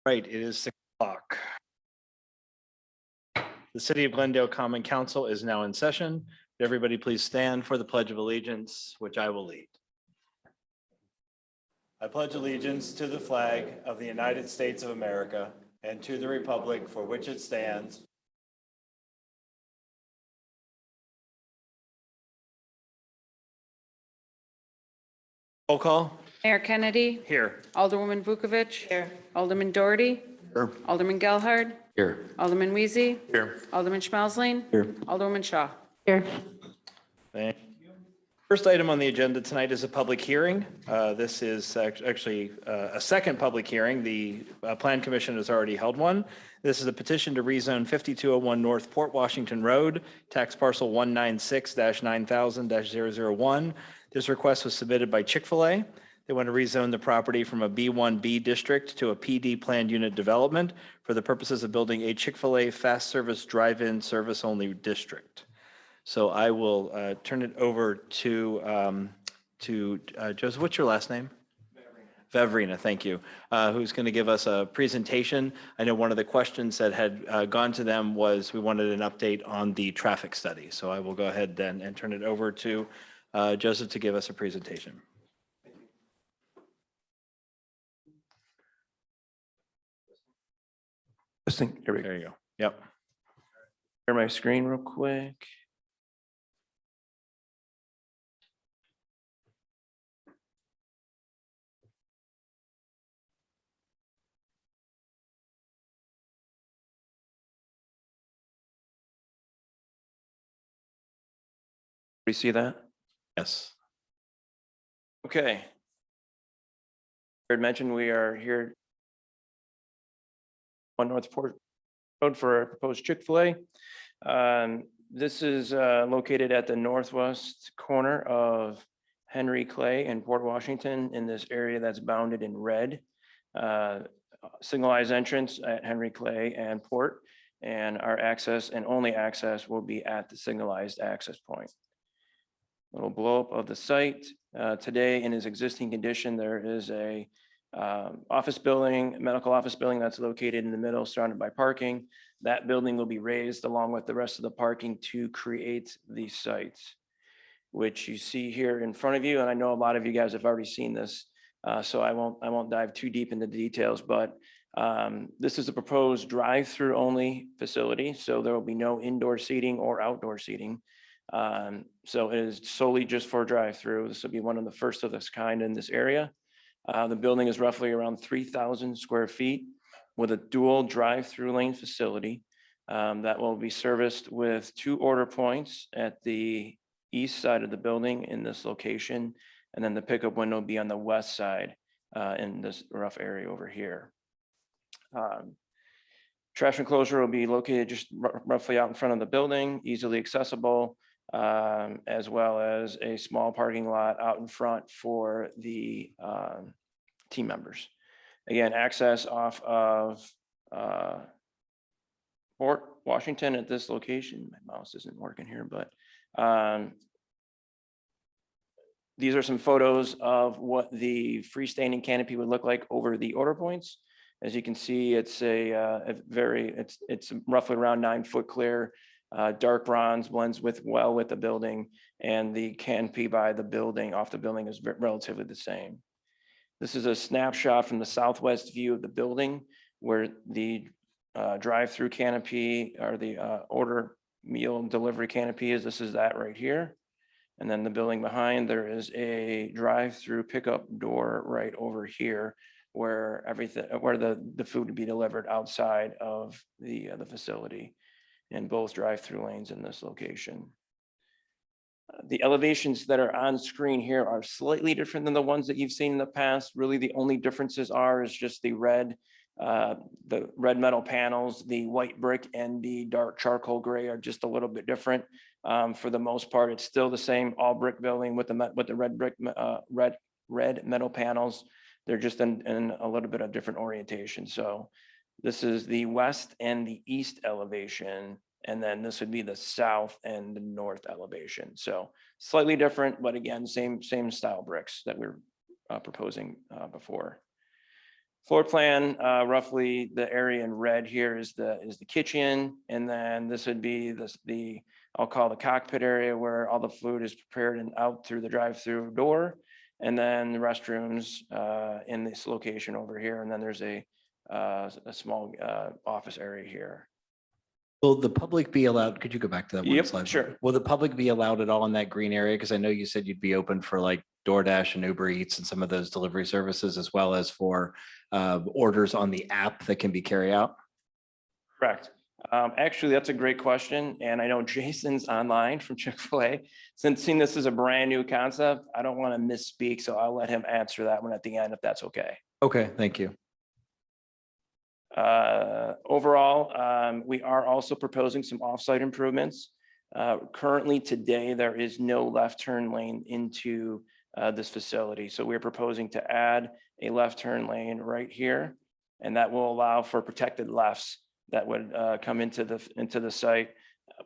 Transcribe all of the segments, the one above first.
Right, it is 6 o'clock. The City of Glendale Common Council is now in session. Everybody please stand for the Pledge of Allegiance, which I will lead. I pledge allegiance to the flag of the United States of America and to the republic for which it stands. Roll call. Mayor Kennedy, Here. Alderwoman Vukovic. Here. Alderman Doherty. Here. Alderman Gelhard. Here. Alderman Weezy. Here. Alderman Schmelzling. Here. Alderwoman Shaw. Here. Thank you. First item on the agenda tonight is a public hearing. This is actually a second public hearing. The Plan Commission has already held one. This is a petition to rezone 5201 North Port Washington Road, tax parcel 196-9000-001. This request was submitted by Chick-fil-A. They want to rezone the property from a B1B district to a PD planned unit development for the purposes of building a Chick-fil-A fast service drive-in service only district. So I will turn it over to Joseph. What's your last name? Vavrina, thank you. Who's going to give us a presentation. I know one of the questions that had gone to them was we wanted an update on the traffic study. So I will go ahead then and turn it over to Joseph to give us a presentation. Here we go. There you go. Yep. Share my screen real quick. We see that? Yes. Okay. I mentioned we are here on North Port Road for a proposed Chick-fil-A. This is located at the northwest corner of Henry Clay and Port Washington in this area that's bounded in red. Signalized entrance at Henry Clay and Port, and our access and only access will be at the signalized access point. Little blow up of the site. Today in its existing condition, there is a office building, medical office building that's located in the middle, surrounded by parking. That building will be raised along with the rest of the parking to create these sites, which you see here in front of you. And I know a lot of you guys have already seen this, so I won't dive too deep into the details, but this is a proposed drive-through only facility. So there will be no indoor seating or outdoor seating. So it is solely just for drive-through. This will be one of the first of this kind in this area. The building is roughly around 3,000 square feet with a dual drive-through lane facility that will be serviced with 2 order points at the east side of the building in this location. And then the pickup window will be on the west side in this rough area over here. Trash enclosure will be located just roughly out in front of the building, easily accessible, as well as a small parking lot out in front for the team members. Again, access off of Port Washington at this location. My mouse isn't working here, but these are some photos of what the freestanding canopy would look like over the order points. As you can see, it's it's roughly around 9 foot clear. Dark bronze blends well with the building, and the canopy by the building off the building is relatively the same. This is a snapshot from the southwest view of the building where the drive-through canopy or the order meal delivery canopy is. This is that right here. And then the building behind, there is a drive-through pickup door right over here where the food would be delivered outside of the facility, in both drive-through lanes in this location. The elevations that are on screen here are slightly different than the ones that you've seen in the past. Really, the only differences is just the red metal panels, the white brick and the dark charcoal gray are just a little bit different. For the most part, it's still the same all brick building with the red brick, red metal panels. They're just in a little bit of different orientation. So this is the west and the east elevation, and then this would be the south and the north elevation. So slightly different, but again, same style bricks that we're proposing before. Floor plan, roughly the area in red here is the kitchen. And then this would be I'll call the cockpit area where all the food is prepared and out through the drive-through door. And then the restrooms in this location over here. And then there's a small office area here. Will the public be allowed? Could you go back to that one Yep, slide? sure. Will the public be allowed at all in that green area? Because I know you said you'd be open for like DoorDash and Uber Eats and some of those delivery services, as well as for orders on the app that can be carried out. Correct. Actually, that's a great question. And I know Jason's online from Chick-fil-A. Since seeing this is a brand new concept, I don't want to misspeak, so I'll let him answer that one at the end if that's okay. Okay, thank you. Overall, we are also proposing some off-site improvements. Currently today, there is no left turn lane into this facility. So we're proposing to add a left turn lane right here. And that will allow for protected lefts that would come into the site.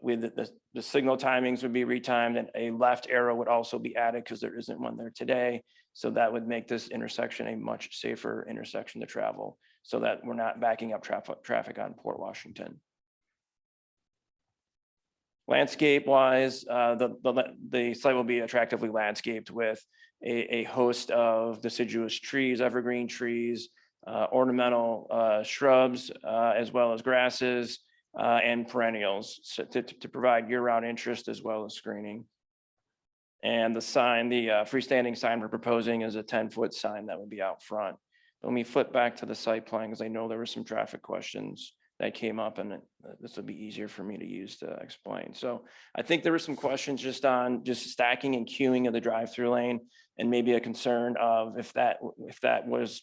With the signal timings would be retimed, and a left arrow would also be added because there isn't one there today. So that would make this intersection a much safer intersection to travel, so that we're not backing up traffic on Port Washington. Landscape wise, the site will be attractively landscaped with a host of deciduous trees, evergreen trees, ornamental shrubs, as well as grasses and perennials, so to provide year-round interest as well as screening. And the sign, the freestanding sign we're proposing is a 10-foot sign that would be out front. Let me flip back to the site plan because I know there were some traffic questions that came up, and this will be easier for me to use to explain. So I think there were some questions just on stacking and queuing of the drive-through lane, and maybe a concern of if that was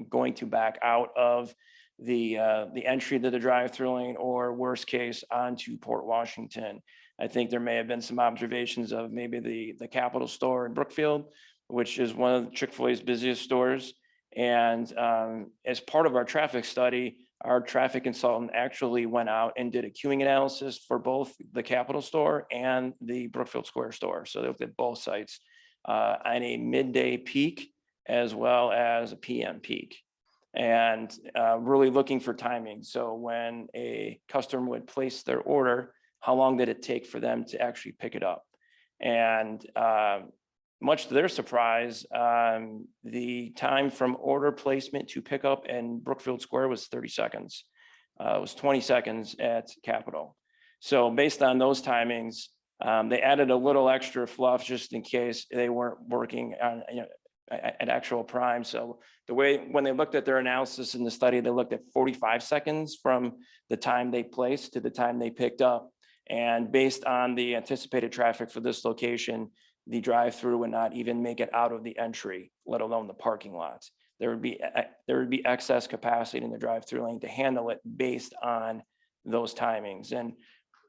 going to back out of the entry to the drive-through lane, or worst case onto Port Washington. I think there may have been some observations of maybe the Capitol store in Brookfield, which is one of Chick-fil-A's busiest stores. And as part of our traffic study, our traffic consultant actually went out and did a queuing analysis for both the Capitol store and the Brookfield Square store. So they looked at both sites on a midday peak as well as a PM peak, and really looking for timing. So when a customer would place their order, how long did it take for them to actually pick it up? And much to their surprise, the time from order placement to pickup in Brookfield Square was 30 seconds. It was 20 seconds at Capitol. So based on those timings, they added a little extra fluff just in case they weren't working on, at actual prime. So when they looked at their analysis in the study, they looked at 45 seconds from the time they placed to the time they picked up. And based on the anticipated traffic for this location, the drive-through would not even make it out of the entry, let alone the parking lots. There would be excess capacity in the drive-through lane to handle it based on those timings. And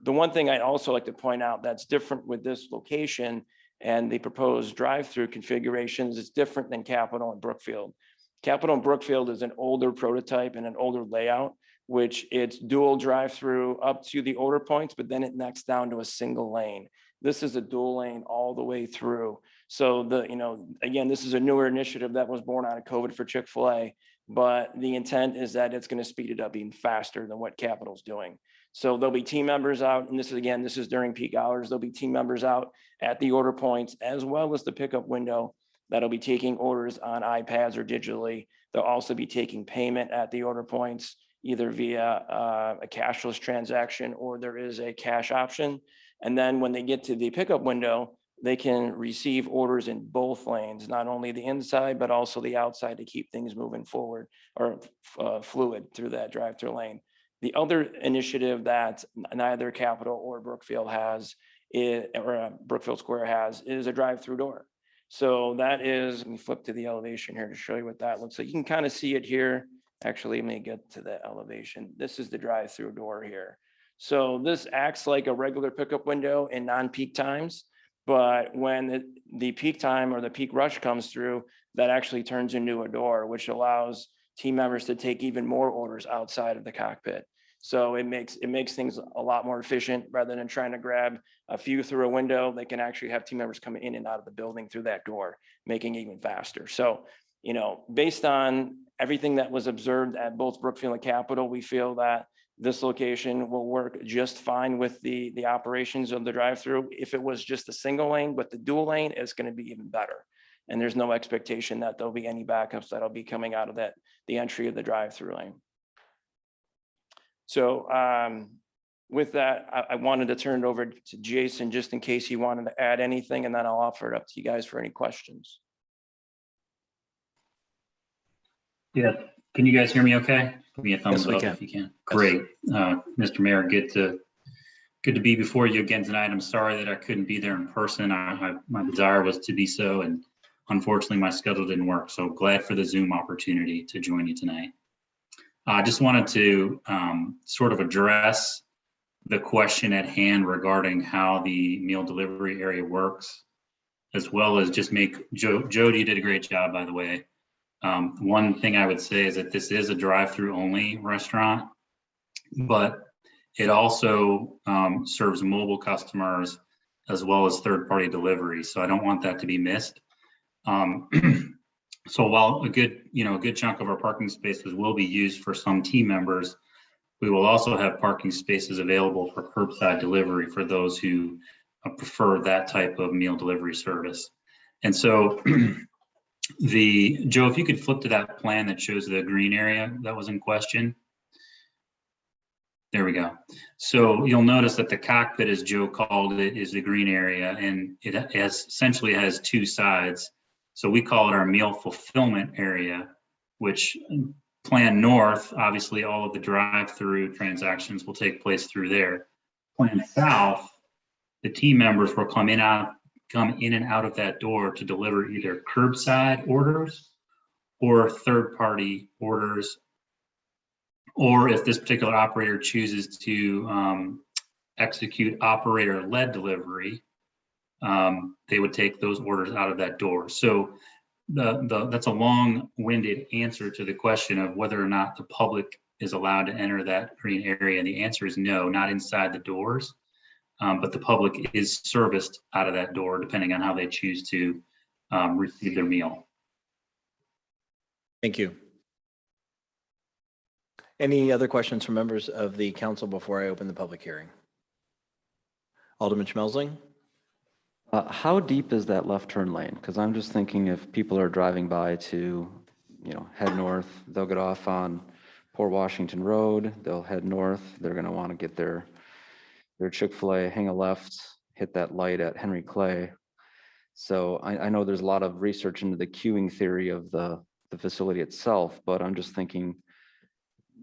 the one thing I'd also like to point out that's different with this location and the proposed drive-through configurations is different than Capitol and Brookfield. Capitol and Brookfield is an older prototype and an older layout, which it's dual drive-through up to the order points, but then it necks down to a single lane. This is a dual lane all the way through. So again, this is a newer initiative that was born out of COVID for Chick-fil-A, but the intent is that it's going to speed it up even faster than what Capitol's doing. So there'll be team members out, and this is during peak hours. There'll be team members out at the order points as well as the pickup window that'll be taking orders on iPads or digitally. They'll also be taking payment at the order points, either via a cashless transaction or there is a cash option. And then when they get to the pickup window, they can receive orders in both lanes, not only the inside, but also the outside to keep things moving forward or fluid through that drive-through lane. The other initiative that neither Capitol or Brookfield has Brookfield Square has is a drive-through door. So that is, let me flip to the elevation here to show you what that looks like. You can kind of see it here. Actually, let me get to the elevation. This is the drive-through door here. So this acts like a regular pickup window in non-peak times, but when the peak time or the peak rush comes through, that actually turns into a door, which allows team members to take even more orders outside of the cockpit. So it makes things a lot more efficient. Rather than trying to grab a few through a window, they can actually have team members coming in and out of the building through that door, making it even faster. So, based on everything that was observed at both Brookfield and Capitol, we feel that this location will work just fine with the operations of the drive-through. If it was just a single lane, but the dual lane, it's going to be even better. And there's no expectation that there'll be any backups that'll be coming out of the entry of the drive-through lane. So with that, I wanted to turn it over to Jason, just in case he wanted to add anything, and then I'll offer it up to you guys for any questions. Yeah, can you guys hear me okay? Give me a thumbs we up can. if you can. Great. Mr. Mayor, good to be before you again tonight. I'm sorry that I couldn't be there in person. My desire was to be so, and unfortunately my schedule didn't work. So glad for the Zoom opportunity to join you tonight. I just wanted to sort of address the question at hand regarding how the meal delivery area works, as well as just make, Jody did a great job, by the way. One thing I would say is that this is a drive-through only restaurant, but it also serves mobile customers as well as third-party delivery. So I don't want that to be missed. So while a good chunk of our parking spaces will be used for some team members, we will also have parking spaces available for curbside delivery for those who prefer that type of meal delivery service. And so Joe, if you could flip to that plan that shows the green area that was in question. There we go. So you'll notice that the cockpit, as Joe called it, is the green area, and it essentially has two sides. So we call it our meal fulfillment area, which Plan North, obviously all of the drive-through transactions will take place through there. Plan South, the team members will come in and out of that door to deliver either curbside orders or third-party orders, or if this particular operator chooses to execute operator-led delivery, they would take those orders out of that door. So that's a long-winded answer to the question of whether or not the public is allowed to enter that green area. And the answer is no, not inside the doors. But the public is serviced out of that door depending on how they choose to receive their meal. Thank you. Any other questions from members of the council before I open the public hearing? Alderman Schmelzling? How deep is that left turn lane? Because I'm just thinking if people are driving by to, head north, they'll get off on Port Washington Road, they'll head north, they're going to want to get their Chick-fil-A, hang a left, hit that light at Henry Clay. So I know there's a lot of research into the queuing theory of the facility itself, but I'm just thinking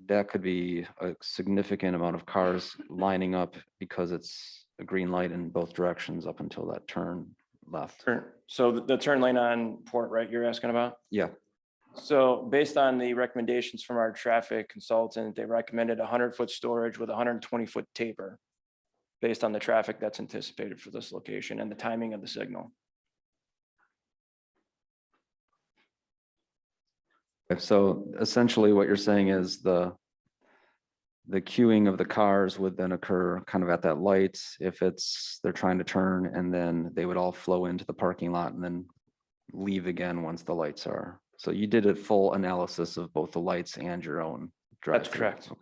that could be a significant amount of cars lining up because it's a green light in both directions up until that turn left. Sure. So the turn lane on Port, right, you're asking about? Yeah. So based on the recommendations from our traffic consultant, they recommended 100-foot storage with 120-foot taper based on the traffic that's anticipated for this location and the timing of the signal. So essentially what you're saying is the queuing of the cars would then occur kind of at that light if they're trying to turn, and then they would all flow into the parking lot and then leave again once the lights are. So you did a full analysis of both the lights and your own drive. That's correct. Okay.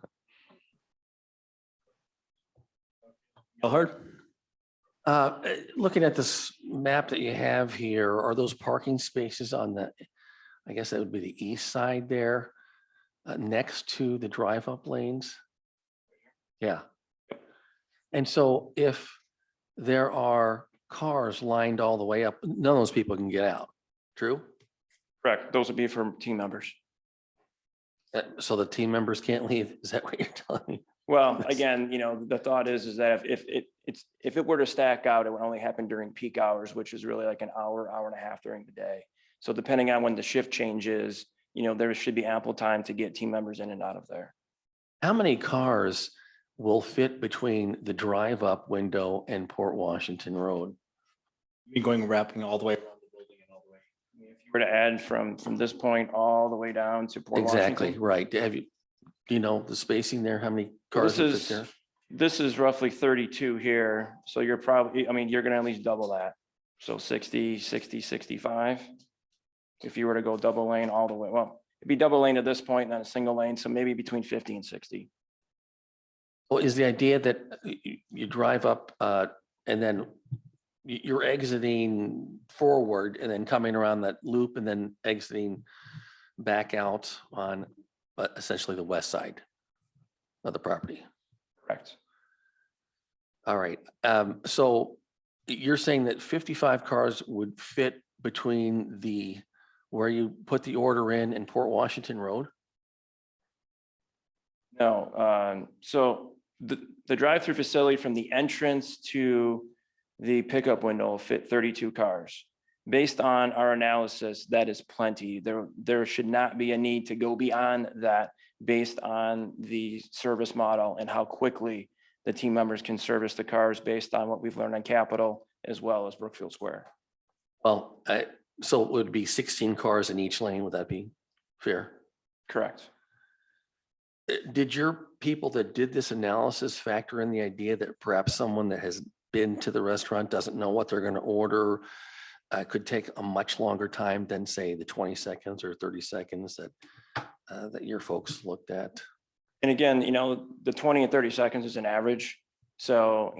Looking at this map that you have here, are those parking spaces on I guess that would be the east side there, next to the drive-up lanes? Yeah. And so if there are cars lined all the way up, none of those people can get out, true? Correct. Those would be for team members. So the team members can't leave, is that what you're telling me? Well, again, the thought is that if it were to stack out, it would only happen during peak hours, which is really like an hour and a half during the day. So depending on when the shift changes, there should be ample time to get team members in and out of there. How many cars will fit between the drive-up window and Port Washington Road? You're wrapping all the way around the building and all the way. If you were to add from this point all the way down to Port Exactly, Washington. right. Do you know the spacing there? How many cars would fit there? This is roughly 32 here. So you're probably, you're going to at least double that. So 60, 65. If you were to go double lane all the way, well, It'd be double lane at this point, not a single lane, so maybe between 50 and 60. Well, is the idea that you drive up and then you're exiting forward and then coming around that loop and then exiting back out on essentially the west side of the property? Correct. All right. So you're saying that 55 cars would fit between where you put the order in and Port Washington Road? No, so the drive-through facility from the entrance to the pickup window will fit 32 cars. Based on our analysis, that is plenty. There should not be a need to go beyond that based on the service model and how quickly the team members can service the cars based on what we've learned on Capitol as well as Brookfield Square. Well, so it would be 16 cars in each lane. Would that be fair? Correct. Did your people that did this analysis factor in the idea that perhaps someone that has been to the restaurant doesn't know what they're going to order? Could take a much longer time than say the 20 seconds or 30 seconds that your folks looked at? And again, the 20 and 30 seconds is an average. So,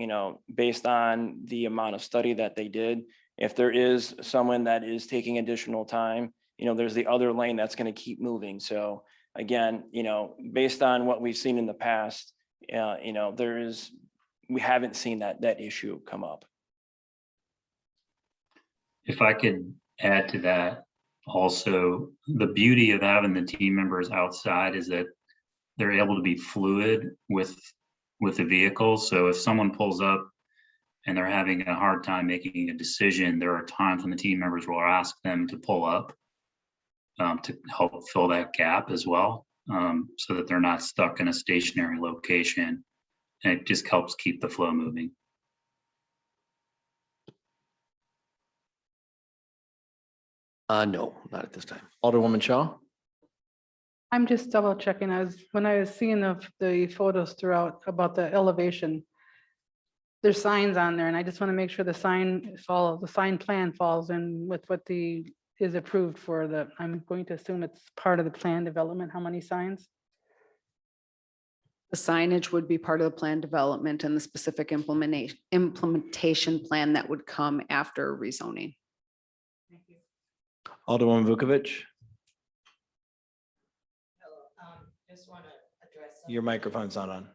based on the amount of study that they did, if there is someone that is taking additional time, there's the other lane that's going to keep moving. So again, based on what we've seen in the past, we haven't seen that issue come up. If I could add to that, also, the beauty of having the team members outside is that they're able to be fluid with the vehicle. So if someone pulls up and they're having a hard time making a decision, there are times when the team members will ask them to pull up to help fill that gap as well, so that they're not stuck in a stationary location. And it just helps keep the flow moving. No, not at this time. Alderwoman Shaw? I'm just double checking. When I was seeing the photos throughout about the elevation, there's signs on there, and I just want to make sure the sign plan falls in with what is approved for I'm going to assume it's part of the plan development. How many signs? The signage would be part of the plan development and the specific implementation plan that would come after rezoning. Alderwoman Vukovic? Just want to address. Your microphone's not on.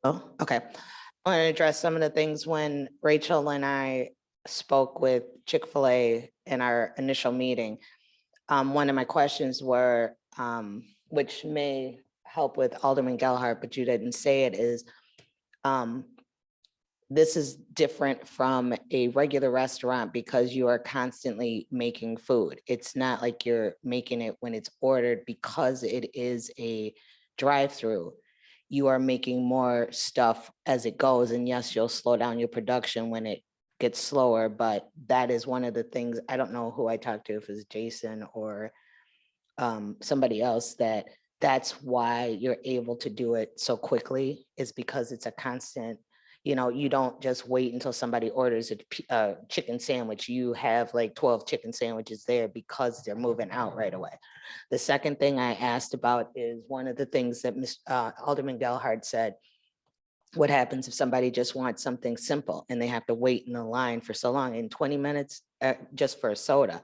Oh, okay. I want to address some of the things when Rachel and I spoke with Chick-fil-A in our initial meeting. One of my questions were, which may help with Alderman Gelhardt, but you didn't say it, is this is different from a regular restaurant because you are constantly making food. It's not like you're making it when it's ordered because it is a drive-through. You are making more stuff as it goes. And yes, you'll slow down your production when it gets slower, but that is one of the things, I don't know who I talked to, if it's Jason or somebody else, that's why you're able to do it so quickly, is because it's a constant. You don't just wait until somebody orders a chicken sandwich. You have like 12 chicken sandwiches there because they're moving out right away. The second thing I asked about is one of the things that Alderman Gelhardt said, what happens if somebody just wants something simple and they have to wait in the line for so long, in 20 minutes just for a soda?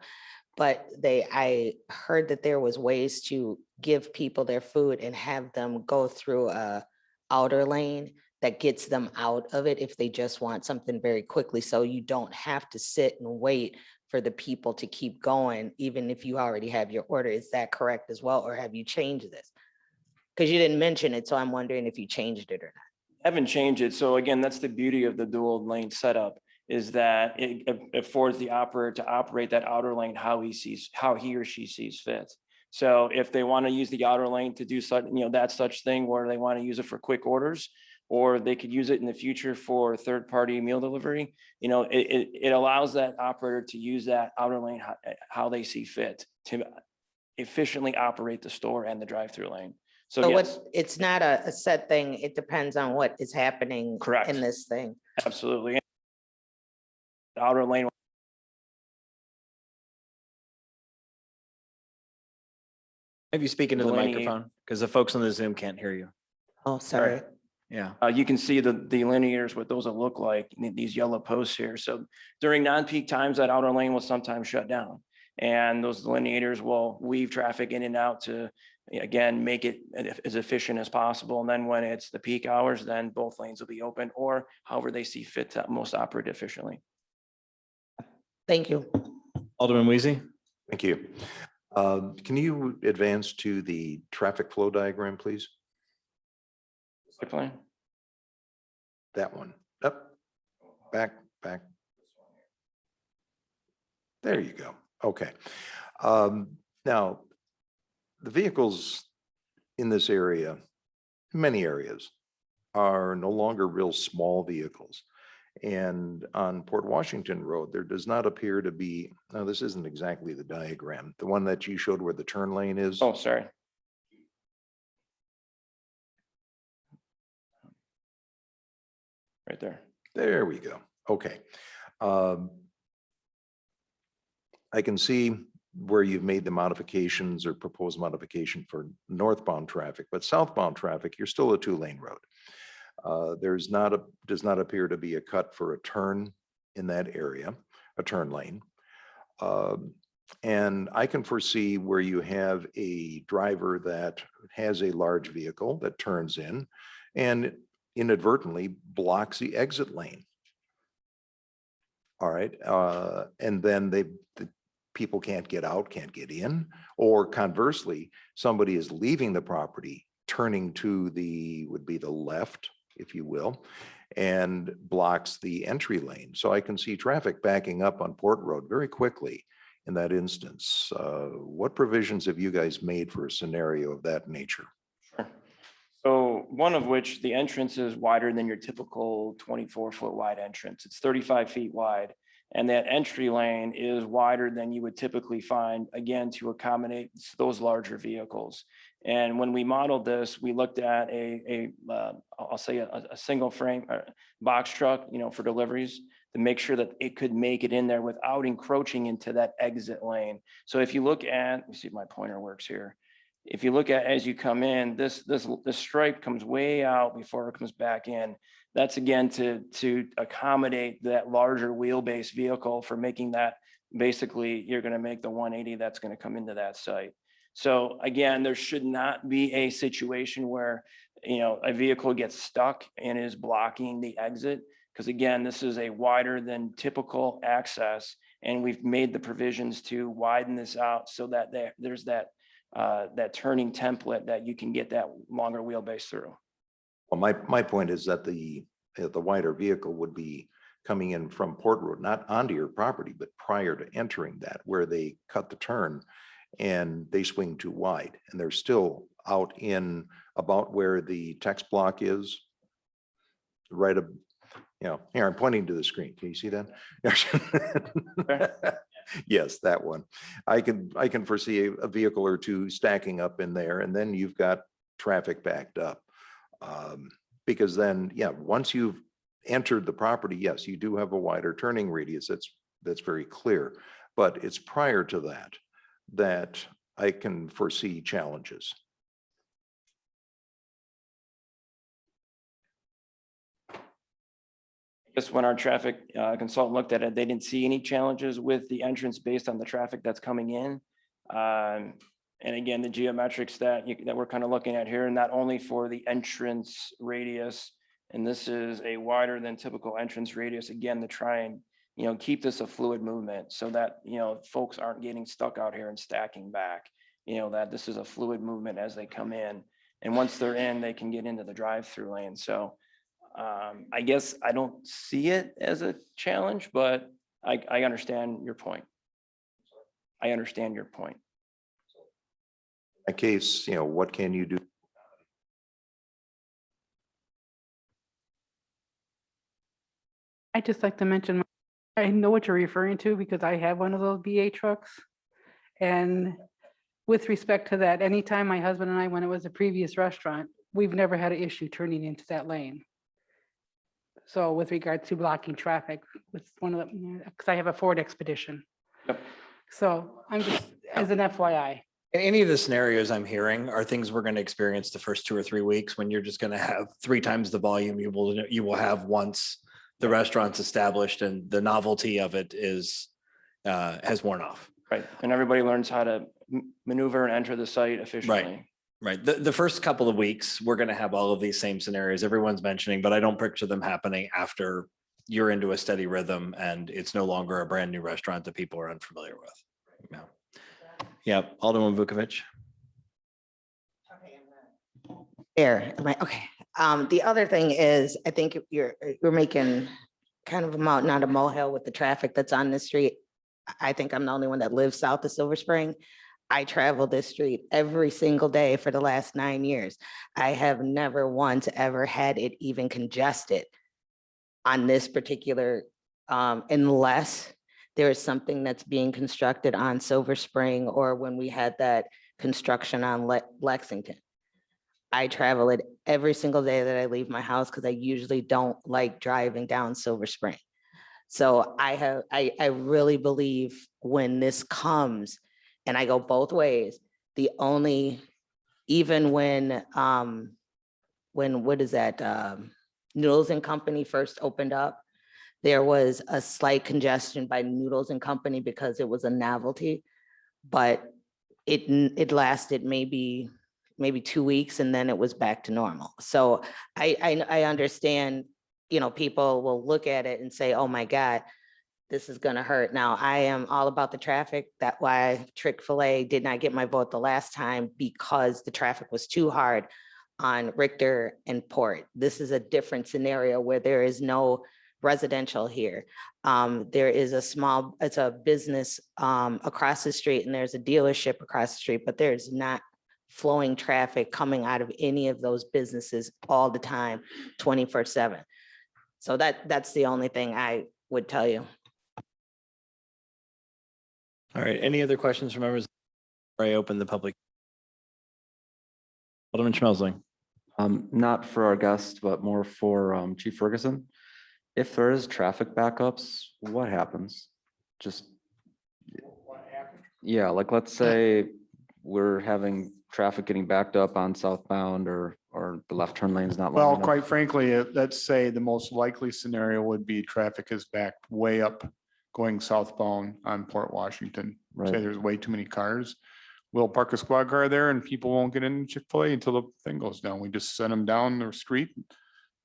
But I heard that there was ways to give people their food and have them go through a outer lane that gets them out of it if they just want something very quickly. So you don't have to sit and wait for the people to keep going, even if you already have your order. Is that correct as well? Or have you changed this? Because you didn't mention it, so I'm wondering if you changed it or not. Haven't changed it. So again, that's the beauty of the dual lane setup, is that it affords the operator to operate that outer lane how he or she sees fit. So if they want to use the outer lane to do such, that such thing where they want to use it for quick orders, or they could use it in the future for third-party meal delivery, it allows that operator to use that outer lane how they see fit to efficiently operate the store and the drive-through lane. So yes, it's not a set thing. It depends on what is happening Correct. in this thing. absolutely. Outer lane Have you speak into the Delineate. microphone? Because the folks on the Zoom can't hear you. Oh, sorry. Yeah. You can see the delineators, what those will look like, these yellow posts here. So during non-peak times, that outer lane will sometimes shut down. And those delineators will weave traffic in and out to, again, make it as efficient as possible. And then when it's the peak hours, then both lanes will be open, or however they see fit to most operate efficiently. Thank you. Alderman Weezy? Thank you. Can you advance to the traffic flow diagram, please? Site plan? That one. Up, back. There you go. Okay. Now, the vehicles in this area, many areas, are no longer real small vehicles. And on Port Washington Road, there does not appear to be, now this isn't exactly the diagram, the one that you showed where the turn lane is. Oh, sorry. Right there. There we go. Okay. I can see where you've made the modifications or proposed modification for northbound traffic, but southbound traffic, you're still a 2-lane road. Does not appear to be a cut for a turn in that area, a turn lane. And I can foresee where you have a driver that has a large vehicle that turns in and inadvertently blocks the exit lane. All right, and then the people can't get out, can't get in, or conversely, somebody is leaving the property, turning to would be the left, if you will, and blocks the entry lane. So I can see traffic backing up on Port Road very quickly in that instance. What provisions have you guys made for a scenario of that nature? Sure. So one of which, the entrance is wider than your typical 24-foot wide entrance. It's 35 feet wide. And that entry lane is wider than you would typically find, again, to accommodate those larger vehicles. And when we modeled this, we looked at I'll say a single frame box truck, for deliveries, to make sure that it could make it in there without encroaching into that exit lane. So if you look at, let me see if my pointer works here. If you look at, as you come in, this stripe comes way out before it comes back in. That's again to accommodate that larger wheelbase vehicle, for making that, basically, you're going to make the 180 that's going to come into that site. So again, there should not be a situation where, a vehicle gets stuck and is blocking the exit. Because again, this is a wider than typical access, and we've made the provisions to widen this out so that there's that turning template that you can get that longer wheelbase through. Well, my point is that the wider vehicle would be coming in from Port Road, not onto your property, but prior to entering that, where they cut the turn and they swing too wide, and they're still out in about where the text block is. Right up, here, I'm pointing to the screen. Can you see that? Yes, that one. I can foresee a vehicle or two stacking up in there, and then you've got traffic backed up. Because then, once you've entered the property, yes, you do have a wider turning radius. That's very clear. But it's prior to that I can foresee challenges. Just when our traffic consultant looked at it, they didn't see any challenges with the entrance based on the traffic that's coming in. And again, the geometrics that we're kind of looking at here, not only for the entrance radius, and this is a wider than typical entrance radius, again, to try and, keep this a fluid movement so that, folks aren't getting stuck out here and stacking back, that this is a fluid movement as they come in. And once they're in, they can get into the drive-through lane. So I guess I don't see it as a challenge, but I understand your point. I understand your point. In that case, what can you do? I'd just like to mention, I know what you're referring to because I have one of those BA trucks. And with respect to that, anytime my husband and I, when it was a previous restaurant, we've never had an issue turning into that lane. So with regard to blocking traffic, with one of the, because I have a Ford Expedition. Yep. So I'm just, as an FYI. Any of the scenarios I'm hearing are things we're going to experience the first 2 or 3 weeks when you're just going to have 3 times the volume you will have once the restaurant's established and the novelty of it is has worn off. Right, and everybody learns how to maneuver and enter the site efficiently. Right. The first couple of weeks, we're going to have all of these same scenarios everyone's mentioning, but I don't picture them happening after you're into a steady rhythm and it's no longer a brand new restaurant that people are unfamiliar with. Yeah. Yep. Alderman Vukovic. There, okay. The other thing is, I think you're making kind of not a molehill with the traffic that's on this street. I think I'm the only one that lives south of Silver Spring. I travel this street every single day for the last 9 years. I have never once ever had it even congested on this particular, unless there is something that's being constructed on Silver Spring or when we had that construction on Lexington. I travel it every single day that I leave my house because I usually don't like driving down Silver Spring. So I really believe when this comes, and I go both ways, even when what is that, Noodles and Company first opened up, there was a slight congestion by Noodles and Company because it was a novelty, but it lasted maybe 2 weeks and then it was back to normal. So I understand, people will look at it and say, oh my God, this is gonna hurt. Now, I am all about the traffic. That's why Chick-fil-A did not get my vote the last time, because the traffic was too hard on Richter and Port. This is a different scenario where there is no residential here. There is it's a business across the street and there's a dealership across the street, but there's not flowing traffic coming out of any of those businesses all the time, 24/7. So that's the only thing I would tell you. All right. Any other questions from members? Before I open the public. Alderman Schmelzling. Not for our guest, but more for Chief Ferguson. If there is traffic backups, what happens? Just. Yeah, like let's say we're having traffic getting backed up on southbound or the left turn lane is not long Well, enough. quite frankly, let's say the most likely scenario would be traffic is backed way up going southbound on Port Washington. Say Right. there's way too many cars. We'll park a squad car there and people won't get into Chick-fil-A until the thing goes down. We just send them down the street.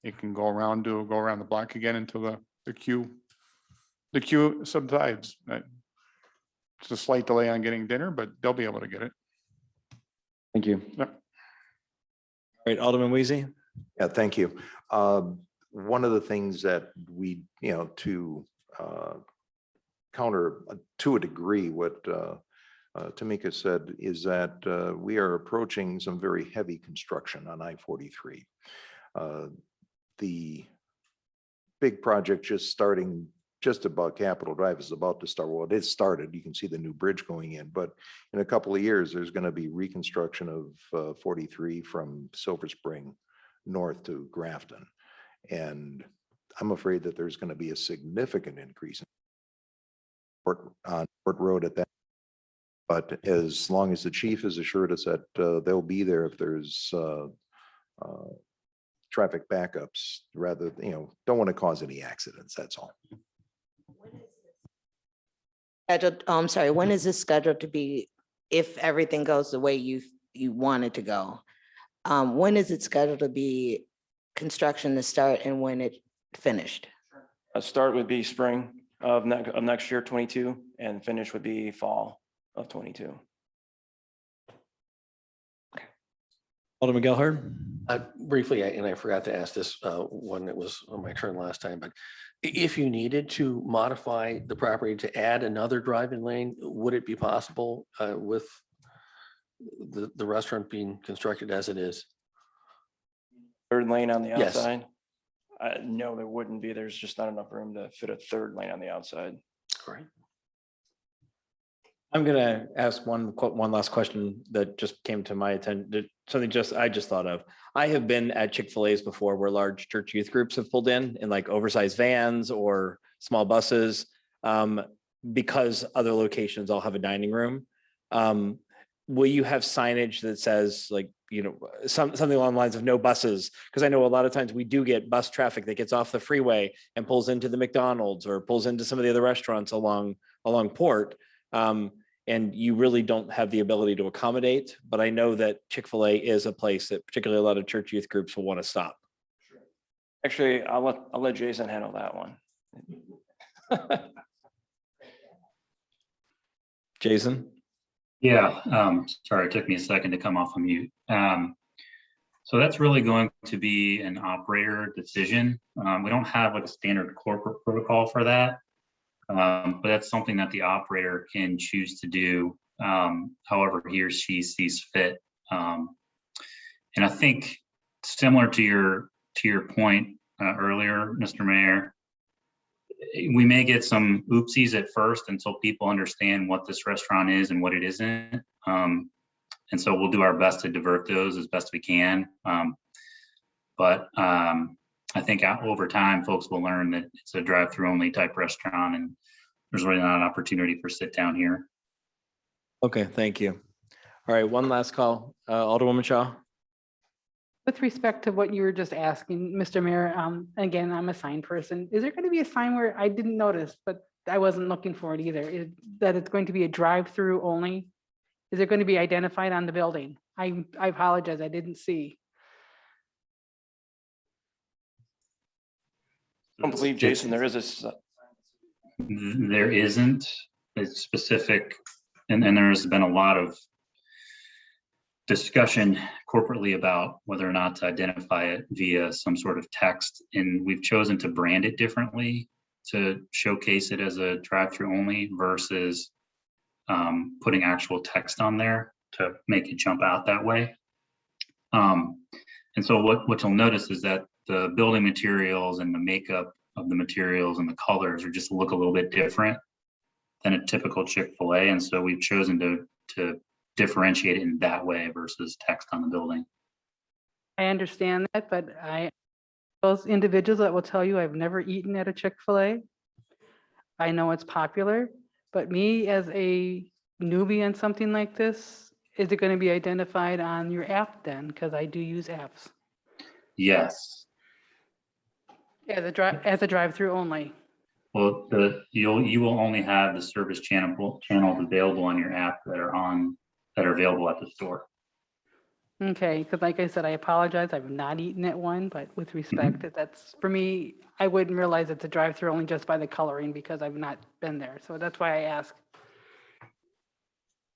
It can go around the block again until the queue subsides. It's a slight delay on getting dinner, but they'll be able to get it. Thank you. All right, Alderman Weezy. Yeah, thank you. One of the things that we, to counter to a degree what Tamika said is that we are approaching some very heavy construction on I-43. The big project just about Capitol Drive is about to start. Well, it is started. You can see the new bridge going in, but in a couple of years, there's going to be reconstruction of 43 from Silver Spring north to Grafton. And I'm afraid that there's going to be a significant increase on Port Road at that. But as long as the chief has assured us that they'll be there if there's traffic backups, rather, don't want to cause any accidents, that's all. I'm sorry, when is this scheduled to be, if everything goes the way you want it to go? When is it scheduled to be construction to start and when it finished? A start would be spring of next year, 22, and finish would be fall of 22. Alderman Gelhard. Briefly, and I forgot to ask this when it was on my turn last time, but if you needed to modify the property to add another drive-in lane, would it be possible with the restaurant being constructed as it is? Third lane on the Yes. outside? No, there wouldn't be. There's just not enough room to fit a third lane on the outside. All right. I'm gonna ask one last question that just came to my attention. Something I just thought of. I have been at Chick-fil-A's before where large church youth groups have pulled in like oversized vans or small buses because other locations all have a dining room. will you have signage that says like, you know, something along the lines of no buses? Because I know a lot of times we do get bus traffic that gets off the freeway and pulls into the McDonald's or pulls into some of the other restaurants along Port. And you really don't have the ability to accommodate, but I know that Chick-fil-A is a place that particularly a lot of church youth groups will want to stop. Actually, I'll let Jason handle that one. Jason? Yeah, sorry, it took me a second to come off of mute. So that's really going to be an operator decision. We don't have like a standard corporate protocol for that. But that's something that the operator can choose to do, however he or she sees fit. And I think similar to your point earlier, Mr. Mayor, we may get some oopsies at first until people understand what this restaurant is and what it isn't. And so we'll do our best to divert those as best we can. But I think over time, folks will learn that it's a drive-through only type restaurant and there's really not an opportunity for sit down here. Okay, thank you. All right, one last call. Alderwoman Shaw? With respect to what you were just asking, Mr. Mayor, again, I'm a sign person. Is there going to be a sign where I didn't notice, but I wasn't looking for it either, that it's going to be a drive-through only? Is it going to be identified on the building? I apologize, I didn't see. I don't believe, Jason, there is There isn't a specific, and there's been a lot of discussion corporately about whether or not to identify it via some sort of text. And we've chosen to brand it differently to showcase it as a drive-through only versus putting actual text on there to make it jump out that way. And so what you'll notice is that the building materials and the makeup of the materials and the colors are just look a little bit different than a typical Chick-fil-A. And so we've chosen to differentiate it in that way versus text on the building. I understand that, but those individuals that will tell you I've never eaten at a Chick-fil-A. I know it's popular, but me as a newbie on something like this, is it going to be identified on your app then? Because I do use apps. Yes. As a drive-through only. Well, you will only have the service channels available on your app that are available at the store. Okay, because like I said, I apologize. I've not eaten at one, but with respect, that's for me, I wouldn't realize it's a drive-through only just by the coloring because I've not been there. So that's why I ask. All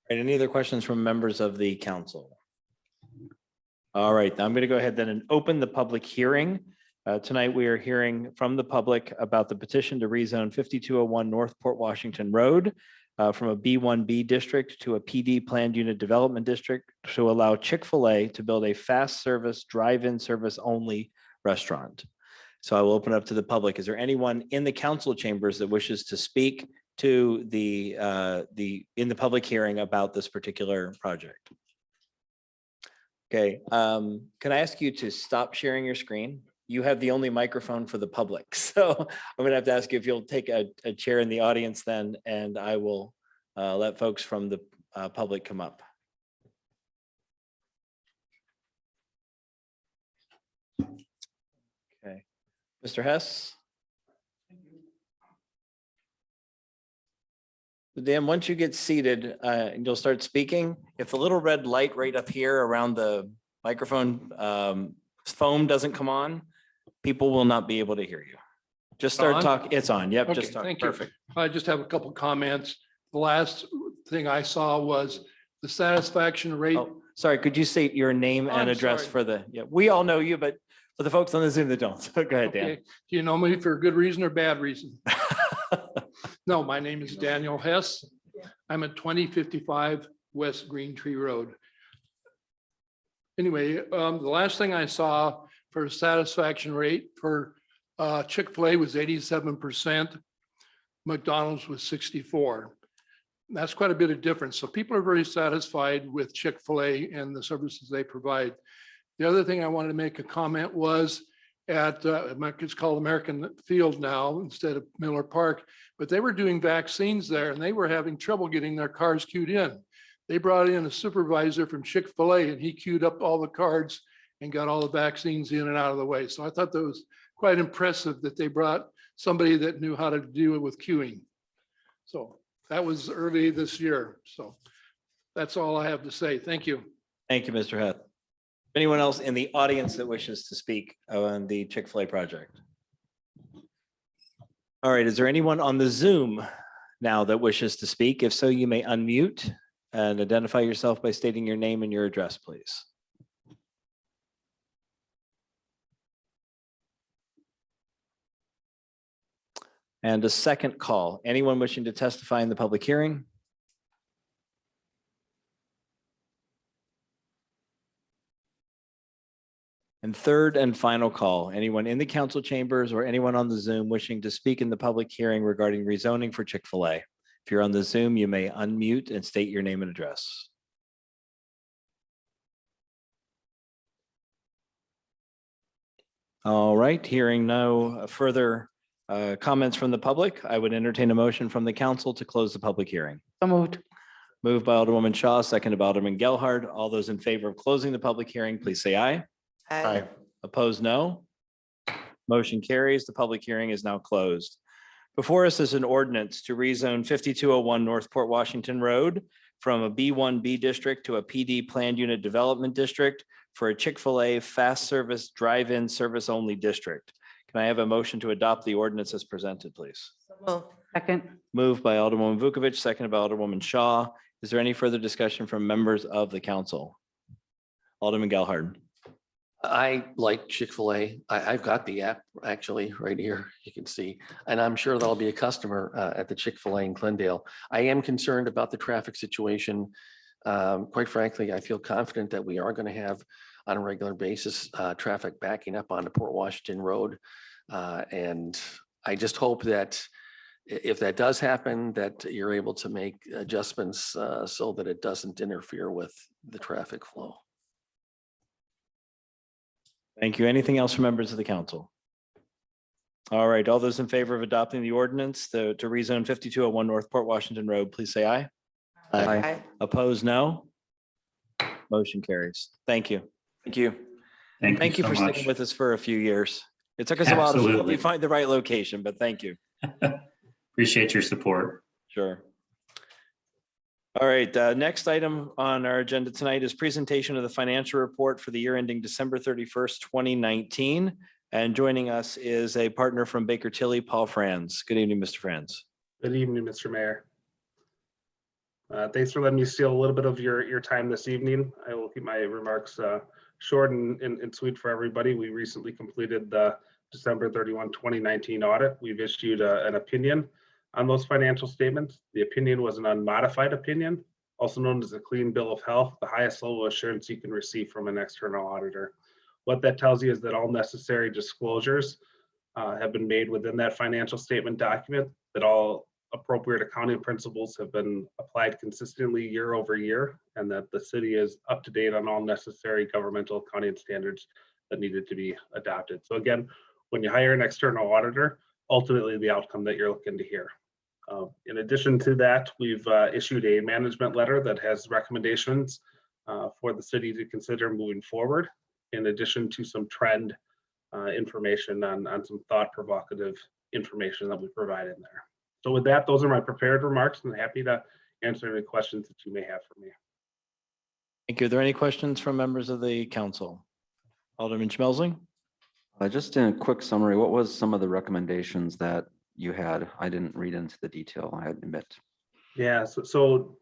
right, any other questions from members of the council? All right, I'm going to go ahead then and open the public hearing. Tonight, we are hearing from the public about the petition to rezone 5201 North Port Washington Road from a B1B district to a PD planned unit development district to allow Chick-fil-A to build a fast service drive-in service only restaurant. So I will open up to the public. Is there anyone in the council chambers that wishes to speak to in the public hearing about this particular project? Okay, can I ask you to stop sharing your screen? You have the only microphone for the public. So I'm gonna have to ask you if you'll take a chair in the audience then, and I will let folks from the public come up. Okay, Mr. Hess? Dan, once you get seated and you'll start speaking, if the little red light right up here around the microphone foam doesn't come on, people will not be able to hear you. Just start On? talking. It's on. Yep, Okay, just talk. thank you. Perfect. I just have a couple comments. The last thing I saw was the satisfaction rate. Oh, sorry, could you state your name and I'm address sorry. we all know you, but for the folks on the Zoom that don't. Go ahead, Dan. Okay, do you know me for a good reason or bad reason? No, my name is Daniel Hess. I'm at 2055 West Green Tree Road. Anyway, the last thing I saw for satisfaction rate for Chick-fil-A was 87%. McDonald's was 64%. That's quite a bit of difference. So people are very satisfied with Chick-fil-A and the services they provide. The other thing I wanted to make a comment was at, it's called American Field now instead of Miller Park, but they were doing vaccines there and they were having trouble getting their cars queued in. They brought in a supervisor from Chick-fil-A and he queued up all the cards and got all the vaccines in and out of the way. So I thought that was quite impressive that they brought somebody that knew how to deal with queuing. So that was early this year. So that's all I have to say. Thank you. Thank you, Mr. Heth. Anyone else in the audience that wishes to speak on the Chick-fil-A project? All right, is there anyone on the Zoom now that wishes to speak? If so, you may unmute and identify yourself by stating your name and your address, please. And a second call. Anyone wishing to testify in the public hearing? And third and final call. Anyone in the council chambers or anyone on the Zoom wishing to speak in the public hearing regarding rezoning for Chick-fil-A? If you're on the Zoom, you may unmute and state your name and address. All right, hearing no further comments from the public, I would entertain a motion from the council to close the public hearing. So moved. Moved by Alderwoman Shaw, seconded by Alderman Gelhard. All those in favor of closing the public hearing, please say aye. Aye. Opposed, no. Motion carries. The public hearing is now closed. Before us is an ordinance to rezone 5201 North Port Washington Road from a B1B district to a PD planned unit development district for a Chick-fil-A fast service drive-in service only district. Can I have a motion to adopt the ordinance as presented, please? Second. Moved by Alderwoman Vukovic, seconded by Alderwoman Shaw. Is there any further discussion from members of the council? Alderman Gelhard. I like Chick-fil-A. I've got the app actually right here, you can see, and I'm sure there'll be a customer at the Chick-fil-A in Glendale. I am concerned about the traffic situation. Quite frankly, I feel confident that we are going to have on a regular basis, traffic backing up onto Port Washington Road. And I just hope that if that does happen, that you're able to make adjustments so that it doesn't interfere with the traffic flow. Thank you. Anything else from members of the council? All right, all those in favor of adopting the ordinance to rezone 5201 North Port Washington Road, please say aye. Aye. Opposed, no. Motion carries. Thank you. Thank you. Thank you so for much. sticking with us for a few years. It took us a while to Absolutely. find the right location, but thank you. Appreciate your support. Sure. All right, next item on our agenda tonight is presentation of the financial report for the year ending December 31st, 2019. And joining us is a partner from Baker Tilly, Paul Franz. Good evening, Mr. Franz. Good evening, Mr. Mayor. Thanks for letting me steal a little bit of your time this evening. I will keep my remarks short and sweet for everybody. We recently completed the December 31, 2019 audit. We've issued an opinion on those financial statements. The opinion was an unmodified opinion, also known as a clean bill of health, the highest level of assurance you can receive from an external auditor. What that tells you is that all necessary disclosures have been made within that financial statement document, that all appropriate accounting principles have been applied consistently year over year, and that the city is up to date on all necessary governmental accounting standards that needed to be adopted. So again, when you hire an external auditor, ultimately the outcome that you're looking to hear. In addition to that, we've issued a management letter that has recommendations for the city to consider moving forward, in addition to some trend information on some thought provocative information that we provide in there. So with that, those are my prepared remarks, and I'm happy to answer any questions that you may have for me. Thank you. Are there any questions from members of the council? Alderman Schmelzing? Just in a quick summary, what was some of the recommendations that you had? I didn't read into the detail, I admit. Yeah, so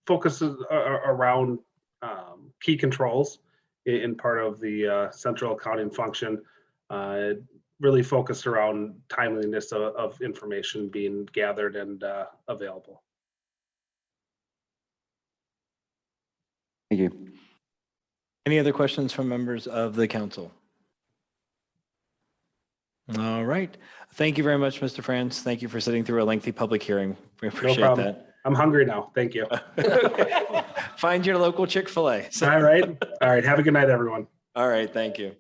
focuses around key controls in part of the central accounting function, really focused around timeliness of information being gathered and available. Thank you. Any other questions from members of the council? All right. Thank you very much, Mr. Franz. Thank you for sitting through a lengthy public hearing. We appreciate problem. that. I'm hungry now. Thank you. Find your local Chick-fil-A. All right. All right. Have a good night, everyone. All right. Thank you.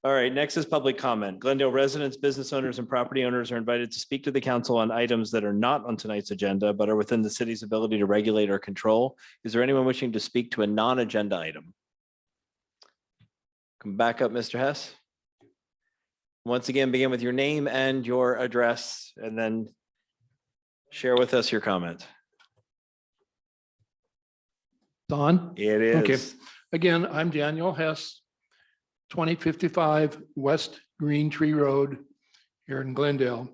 All right, next is public comment. Glendale residents, business owners, and property owners are invited to speak to the council on items that are not on tonight's agenda, but are within the city's ability to regulate or control. Is there anyone wishing to speak to a non-agenda item? Come back up, Mr. Hess. Once again, begin with your name and your address, and then share with us your comment. Don? It is. Okay. Again, I'm Daniel Hess, 2055 West Green Tree Road here in Glendale.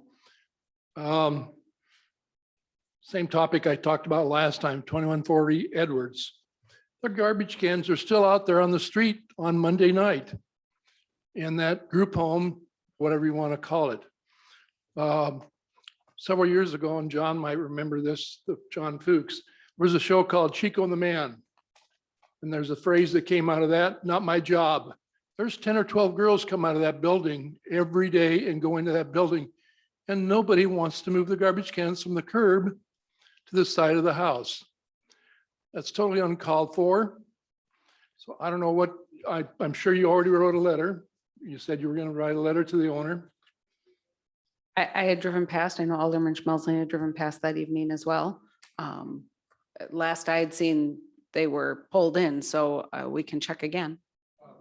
Same topic I talked about last time, 2140 Edwards. The garbage cans are still out there on the street on Monday night in that group home, whatever you want to call it. Several years ago, and John might remember this, John Fuchs, there was a show called Chico and the Man. And there's a phrase that came out of that, not my job. There's 10 or 12 girls come out of that building every day and go into that building. And nobody wants to move the garbage cans from the curb to the side of the house. That's totally uncalled for. So I don't know what, I'm sure you already wrote a letter. You said you were going to write a letter to the owner. I had driven past, I know Alderman Schmelzling had driven past that evening as well. Last I had seen, they were pulled in, so we can check again.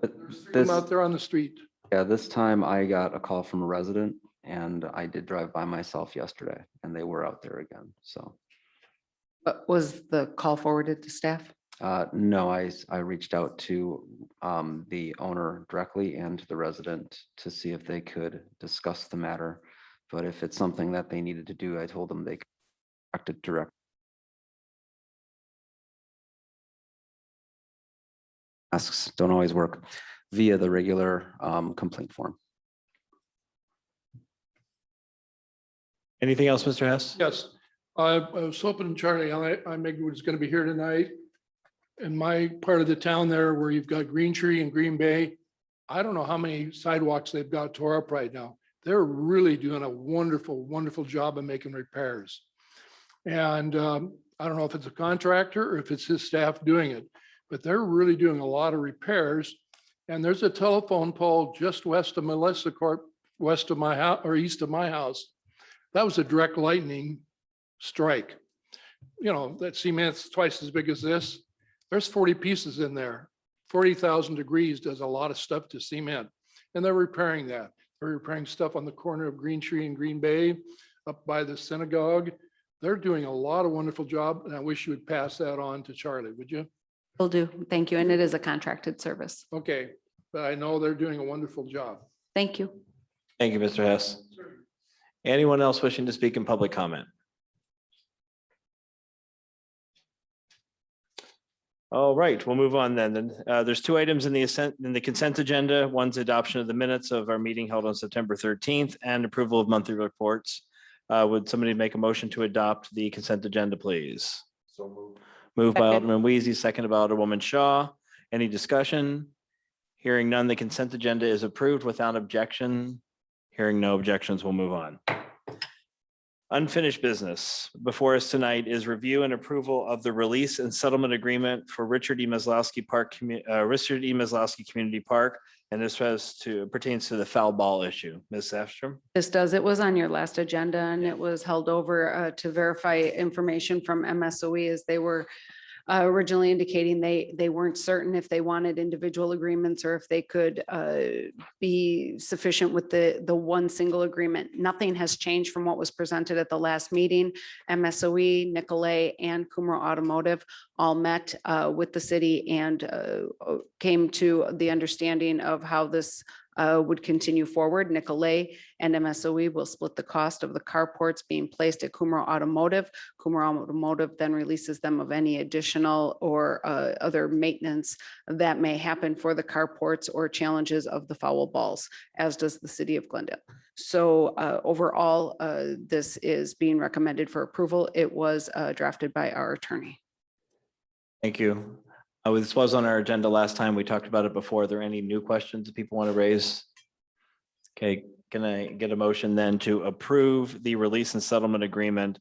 But Them this, out there on the street. yeah, this time I got a call from a resident and I did drive by myself yesterday and they were out there again. So, But was the call forwarded to staff? no, I reached out to the owner directly and to the resident to see if they could discuss the matter. But if it's something that they needed to do, I told them they could act it direct. Asks don't always work via the regular complaint form. Anything else, Mr. Hess? Yes, I was hoping Charlie, I maybe was going to be here tonight. In my part of the town there where you've got Green Tree and Green Bay, I don't know how many sidewalks they've got tore up right now. They're really doing a wonderful, wonderful job of making repairs. And I don't know if it's a contractor or if it's his staff doing it, but they're really doing a lot of repairs. And there's a telephone pole just west of Melissa Court, west of my house or east of my house. That was a direct lightning strike. You know, that cement's twice as big as this. There's 40 pieces in there. 40,000 degrees does a lot of stuff to cement. And they're repairing that. They're repairing stuff on the corner of Green Tree and Green Bay, up by the synagogue. They're doing a lot of wonderful job, and I wish you would pass that on to Charlie, would you? Will do. Thank you. And it is a contracted service. Okay, but I know they're doing a wonderful job. Thank you. Thank you, Mr. Hess. Anyone else wishing to speak in public comment? All right, we'll move on then. There's two items in the consent agenda. One's adoption of the minutes of our meeting held on September 13th and approval of monthly reports. Would somebody make a motion to adopt the consent agenda, please? So moved. Moved by Second. Alderman Weezy, seconded by Alderwoman Shaw. Any discussion? Hearing none, the consent agenda is approved without objection. Hearing no objections, we'll move on. Unfinished business before us tonight is review and approval of the release and settlement agreement for Richard E. Maslowski Community Park. And this pertains to the foul ball issue. Ms. Safstrom? This does. It was on your last agenda and it was held over to verify information from MSOE as they were originally indicating they weren't certain if they wanted individual agreements or if they could be sufficient with the one single agreement. Nothing has changed from what was presented at the last meeting. MSOE, Nicolay, and Kumro Automotive all met with the city and came to the understanding of how this would continue forward. Nicolay and MSOE will split the cost of the carports being placed at Kumro Automotive. Kumro Automotive then releases them of any additional or other maintenance that may happen for the carports or challenges of the foul balls, as does the city of Glendale. So overall, this is being recommended for approval. It was drafted by our attorney. Thank you. This was on our agenda last time. We talked about it before. Are there any new questions that people want to raise? Okay, can I get a motion then to approve the release and settlement agreement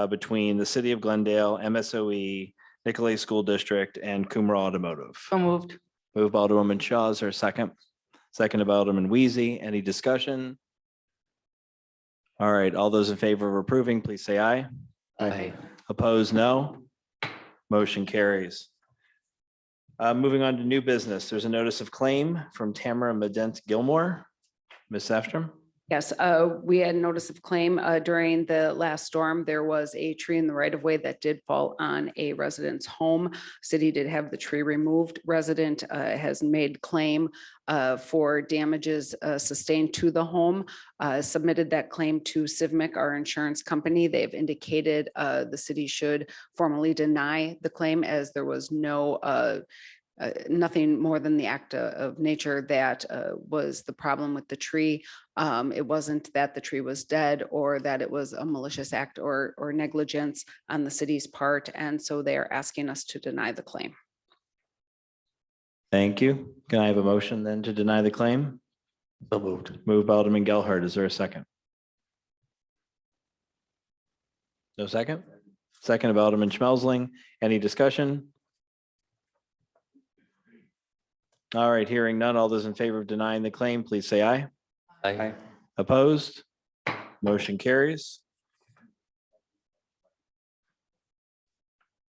between the city of Glendale, MSOE, Nicolay School District, and Kumro Automotive? So moved. Moved by Alderwoman Shaw. Is there a second? seconded by Alderman Wheezy. Any discussion? All right, all those in favor of approving, please say aye. Aye. Opposed, no. Motion carries. Moving on to new business, there's a notice of claim from Tamara Medent Gilmore. Ms. Safstrom? Yes, we had notice of claim during the last storm. There was a tree in the right of way that did fall on a resident's home. City did have the tree removed. Resident has made claim for damages sustained to the home. Submitted that claim to Civmec, our insurance company. They've indicated the city should formally deny the claim as there was nothing more than the act of nature that was the problem with the tree. It wasn't that the tree was dead or that it was a malicious act or negligence on the city's part. And so they are asking us to deny the claim. Thank you. Can I have a motion then to deny the claim? So moved. Moved by Alderman Gelhardt. Is there a second? No second? Second by Alderman Schmelzling. Any discussion? All right, hearing none. All those in favor of denying the claim, please say aye. Aye. Opposed? Motion carries.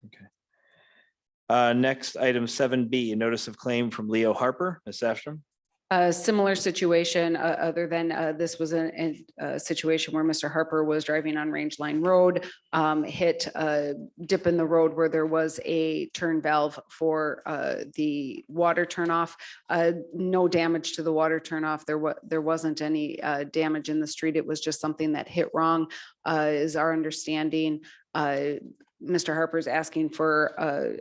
Okay. Next, item 7B, a notice of claim from Leo Harper. Ms. Safstrom? A similar situation, other than this was a situation where Mr. Harper was driving on Range Line Road, hit a dip in the road where there was a turn valve for the water turnoff. No damage to the water turnoff. There wasn't any damage in the street. It was just something that hit wrong, is our understanding. Mr. Harper's asking for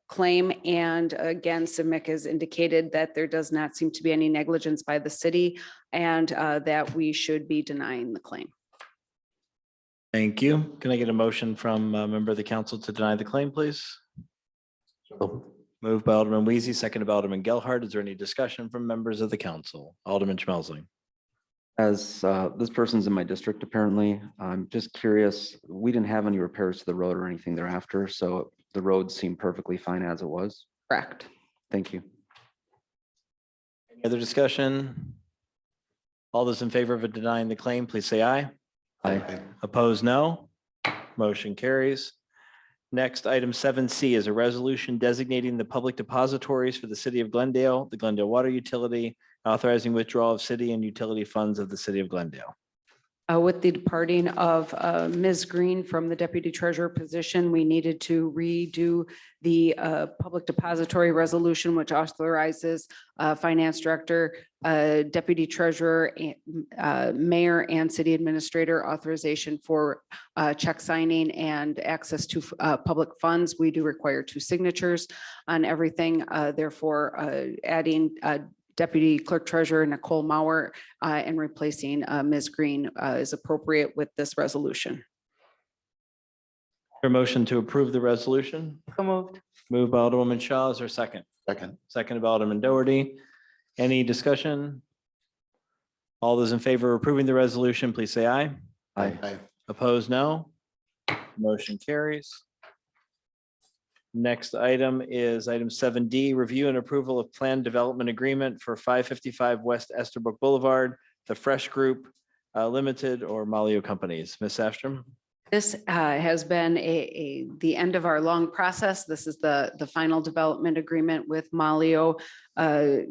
claim. And again, Civmec has indicated that there does not seem to be any negligence by the city and that we should be denying the claim. Thank you. Can I get a motion from a member of the council to deny the claim, please? Moved by Alderman Wheezy, seconded by Alderman Gelhardt. Is there any discussion from members of the council? Alderman Schmelzling. As this person's in my district, apparently, I'm just curious, we didn't have any repairs to the road or anything thereafter, so the road seemed perfectly fine as it was. Correct. Thank you. Any other discussion? All those in favor of denying the claim, please say aye. Aye. Opposed, no. Motion carries. Next, item 7C is a resolution designating the public depositories for the city of Glendale, the Glendale Water Utility, authorizing withdrawal of city and utility funds of the city of Glendale. With the departing of Ms. Green from the deputy treasurer position, we needed to redo the public depository resolution, which authorizes finance director, deputy treasurer, mayor, and city administrator authorization for check signing and access to public funds. We do require 2 signatures on everything. Therefore, adding Deputy Clerk Treasurer Nicole Mauer and replacing Ms. Green is appropriate with this resolution. A motion to approve the resolution? So moved. Moved by Alderwoman Shaw. Is there a second? Second. Seconded by Alderman Doherty. Any discussion? All those in favor of approving the resolution, please say aye. Aye. Opposed, no. Motion carries. Next item is item 7D, review and approval of planned development agreement for 555 West Estherbrook Boulevard, the Fresh Group Limited or Malio Companies. Ms. Safstrom? This has been the end of our long process. This is the final development agreement with Malio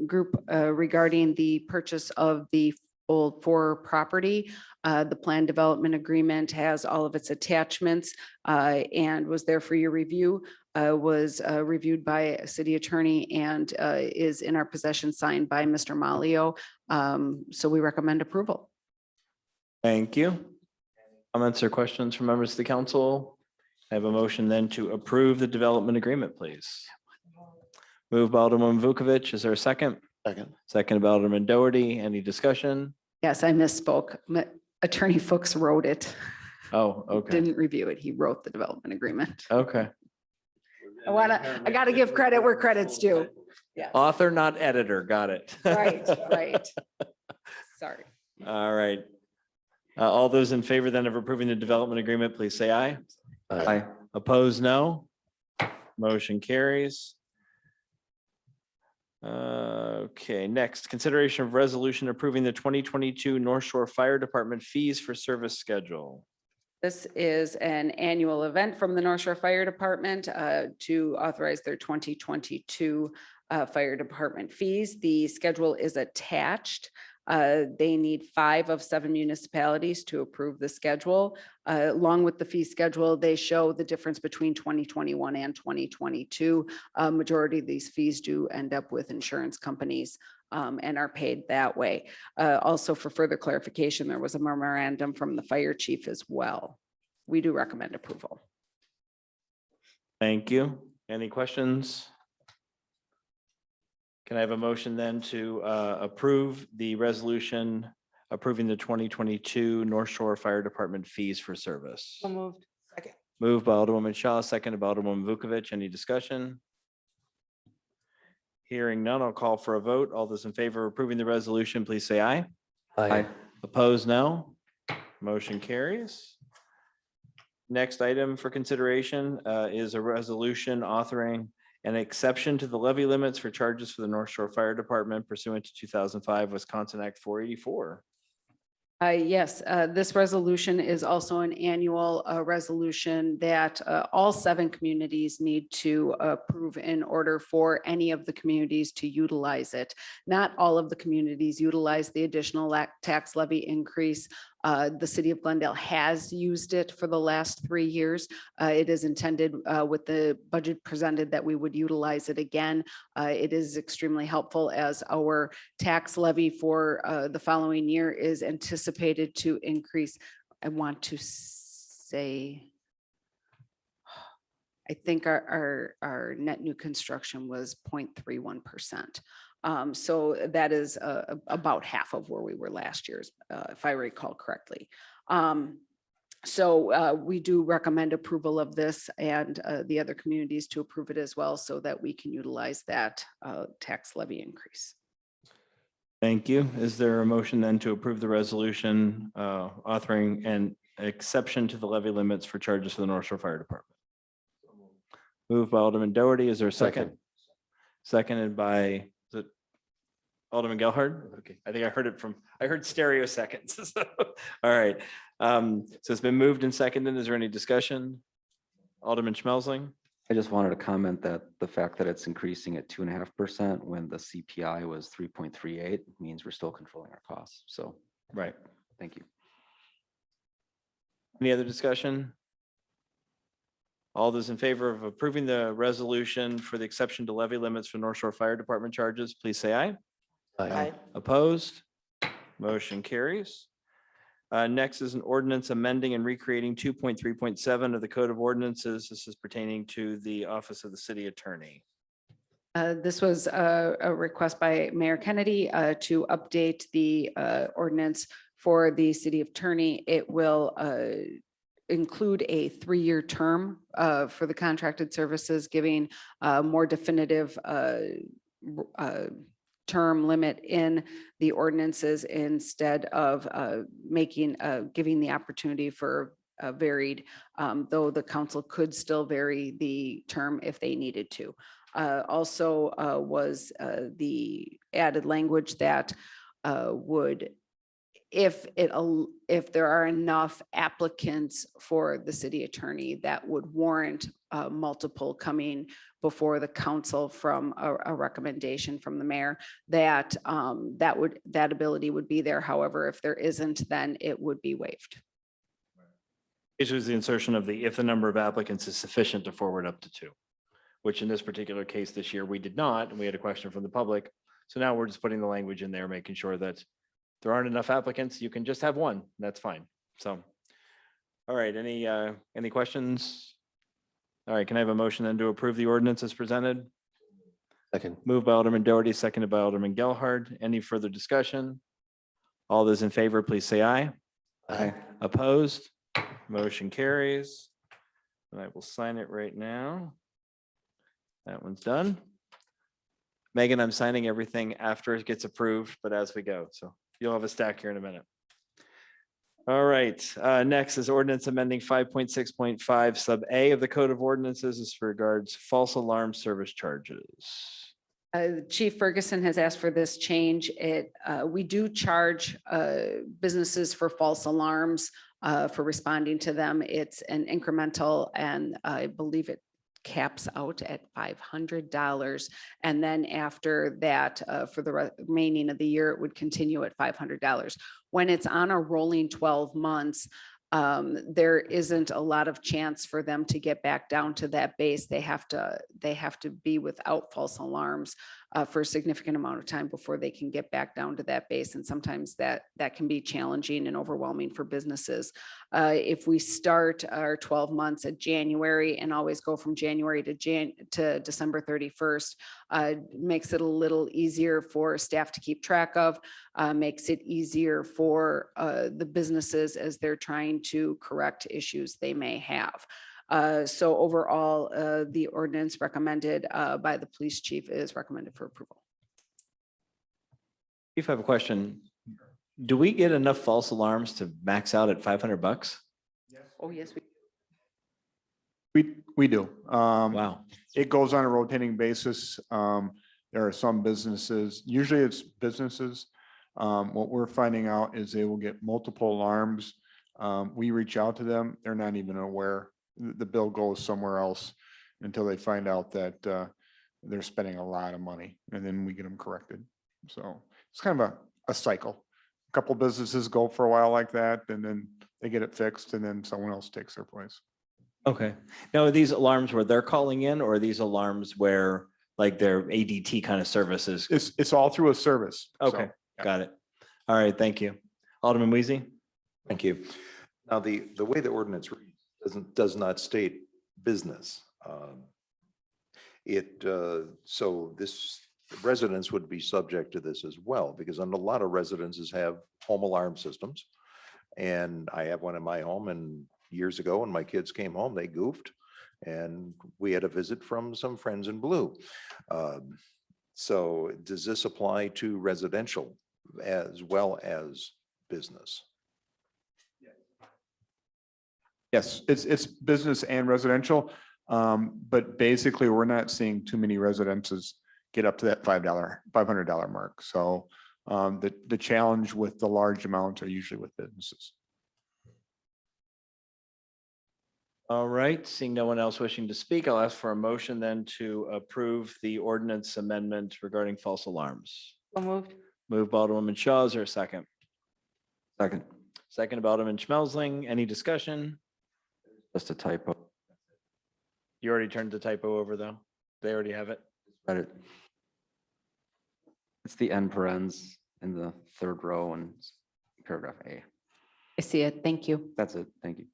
Group regarding the purchase of the Old 4 property. The planned development agreement has all of its attachments and was there for your review. Was reviewed by a city attorney and is in our possession, signed by Mr. Malio. So we recommend approval. Thank you. Comments or questions from members of the council? I have a motion then to approve the development agreement, please. Moved by Alderman Vukovic. Is there a second? Second. Second by Alderman Doherty. Any discussion? Yes, I misspoke. Attorney Fuchs wrote it. Oh, okay. Didn't review it. He wrote the development agreement. Okay. I gotta give credit where credit's due. Yeah, Author, not editor. Got it. right. Sorry. All right. All those in favor then of approving the development agreement, please say aye. Aye. Opposed, no. Motion carries. Okay, next, consideration of resolution approving the 2022 North Shore Fire Department fees for service schedule. This is an annual event from the North Shore Fire Department to authorize their 2022 fire department fees. The schedule is attached. They need 5 of 7 municipalities to approve the schedule. Along with the fee schedule, they show the difference between 2021 and 2022. Majority of these fees do end up with insurance companies and are paid that way. Also, for further clarification, there was a memorandum from the fire chief as well. We do recommend approval. Thank you. Any questions? Can I have a motion then to approve the resolution approving the 2022 North Shore Fire Department fees for service? So moved. Moved by Alderwoman Shaw, seconded by Alderwoman Vukovic. Any discussion? Hearing none, I'll call for a vote. All those in favor of approving the resolution, please say aye. Aye. Opposed, no. Motion carries. Next item for consideration is a resolution authoring an exception to the levy limits for charges for the North Shore Fire Department pursuant to 2005 Wisconsin Act 484. Yes, this resolution is also an annual resolution that all 7 communities need to approve in order for any of the communities to utilize it. Not all of the communities utilize the additional tax levy increase. The city of Glendale has used it for the last 3 years. It is intended with the budget presented that we would utilize it again. It is extremely helpful as our tax levy for the following year is anticipated to increase. I want to say, I think our net new construction was 0.31%. So that is about half of where we were last year's, if I recall correctly. So we do recommend approval of this and the other communities to approve it as well so that we can utilize that tax levy increase. Thank you. Is there a motion then to approve the resolution authoring an exception to the levy limits for charges for the North Shore Fire Department? Moved by Alderman Doherty. Is there a second? Seconded by, is it Alderman Gelhard? Okay, I think I heard stereo seconds. So, all right. So it's been moved and seconded. Is there any discussion? Alderman Schmelzling? I just wanted to comment that the fact that it's increasing at 2.5% when the CPI was 3.38 means we're still controlling our costs. So, Right. thank you. Any other discussion? All those in favor of approving the resolution for the exception to levy limits for North Shore Fire Department charges, please say aye. Aye. Opposed? Motion carries. Next is an ordinance amending and recreating 2.3.7 of the Code of Ordinances. This is pertaining to the Office of the City Attorney. This was a request by Mayor Kennedy to update the ordinance for the city attorney. It will include a 3-year term for the contracted services, giving more definitive term limit in the ordinances instead of giving the opportunity for varied, though the council could still vary the term if they needed to. Also was the added language that would, if there are enough applicants for the city attorney that would warrant multiple coming before the council from a recommendation from the mayor, that that ability would be there. However, if there isn't, then it would be waived. It was the insertion of if the number of applicants is sufficient to forward up to 2, which in this particular case this year we did not, and we had a question from the public. So now we're just putting the language in there, making sure that there aren't enough applicants, you can just have 1. That's fine. So, all right, any questions? All right, can I have a motion then to approve the ordinance as presented? Second. Moved by Alderman Doherty, seconded by Alderman Gelhard. Any further discussion? All those in favor, please say aye. Aye. Opposed? Motion carries. And I will sign it right now. That one's done. Megan, I'm signing everything after it gets approved, but as we go. So you'll have a stack here in a minute. All right, next is ordinance amending 5.6.5 sub A of the Code of Ordinances as regards false alarm service charges. Chief Ferguson has asked for this change. We do charge businesses for false alarms for responding to them. It's an incremental, and I believe it caps out at $500. And then after that, for the remaining of the year, it would continue at $500. When it's on a rolling 12 months, there isn't a lot of chance for them to get back down to that base. They have to be without false alarms for a significant amount of time before they can get back down to that base. And sometimes that can be challenging and overwhelming for businesses. If we start our 12 months at January and always go from January to December 31st, makes it a little easier for staff to keep track of, makes it easier for the businesses as they're trying to correct issues they may have. So overall, the ordinance recommended by the police chief is recommended for approval. If I have a question, do we get enough false alarms to max out at $500? Oh, yes. We do. Wow. It goes on a rotating basis. There are some businesses, usually it's businesses. What we're finding out is they will get multiple alarms. We reach out to them. They're not even aware. The bill goes somewhere else until they find out that they're spending a lot of money, and then we get them corrected. So it's kind of a cycle. A couple businesses go for a while like that, and then they get it fixed, and then someone else takes their place. Okay. Now, are these alarms where they're calling in, or are these alarms where like their ADT kind of services? It's all through a service. so, Okay, yeah. got it. All right, thank you. Alderman Weezy? Thank you. Now, the way the ordinance reads does not state business. So this residents would be subject to this as well, because a lot of residences have home alarm systems. And I have one in my home, and years ago when my kids came home, they goofed and we had a visit from some friends in blue. So does this apply to residential as well as business? Yes, it's business and residential, but basically we're not seeing too many residences get up to that $500 mark. So the challenge with the large amounts are usually with businesses. All right, seeing no one else wishing to speak, I'll ask for a motion then to approve the ordinance amendment regarding false alarms. So moved. Moved by Alderwoman Shaw, is there a second? Second, Second by Alderman Schmelzling, any discussion? just a typo. You already turned the typo over though? They already have it? Read it. It's the end parens in the third row and paragraph A. I see it. Thank you. That's it. Thank you.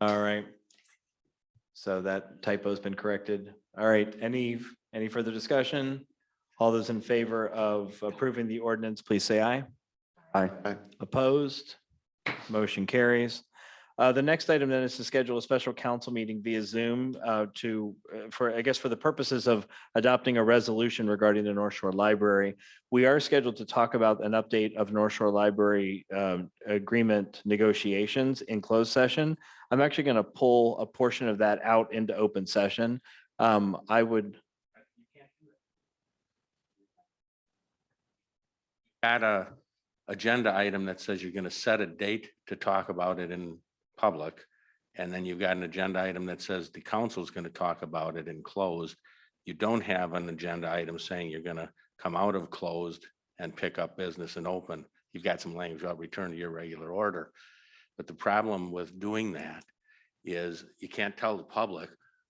All right. So that typo's been corrected. All right, any further discussion? All those in favor of approving the ordinance, please say aye. Aye. Opposed? Motion carries. The next item then is to schedule a special council meeting via Zoom for the purposes of adopting a resolution regarding the North Shore Library. We are scheduled to talk about an update of North Shore Library agreement negotiations in closed session. I'm actually going to pull a portion of that out into open session. I would. Add a agenda item that says you're going to set a date to talk about it in public. And then you've got an agenda item that says the council is going to talk about it in closed. You don't have an agenda item saying you're going to come out of closed and pick up business and open. You've got some language about return to your regular order. But the problem with doing that is you can't tell the public,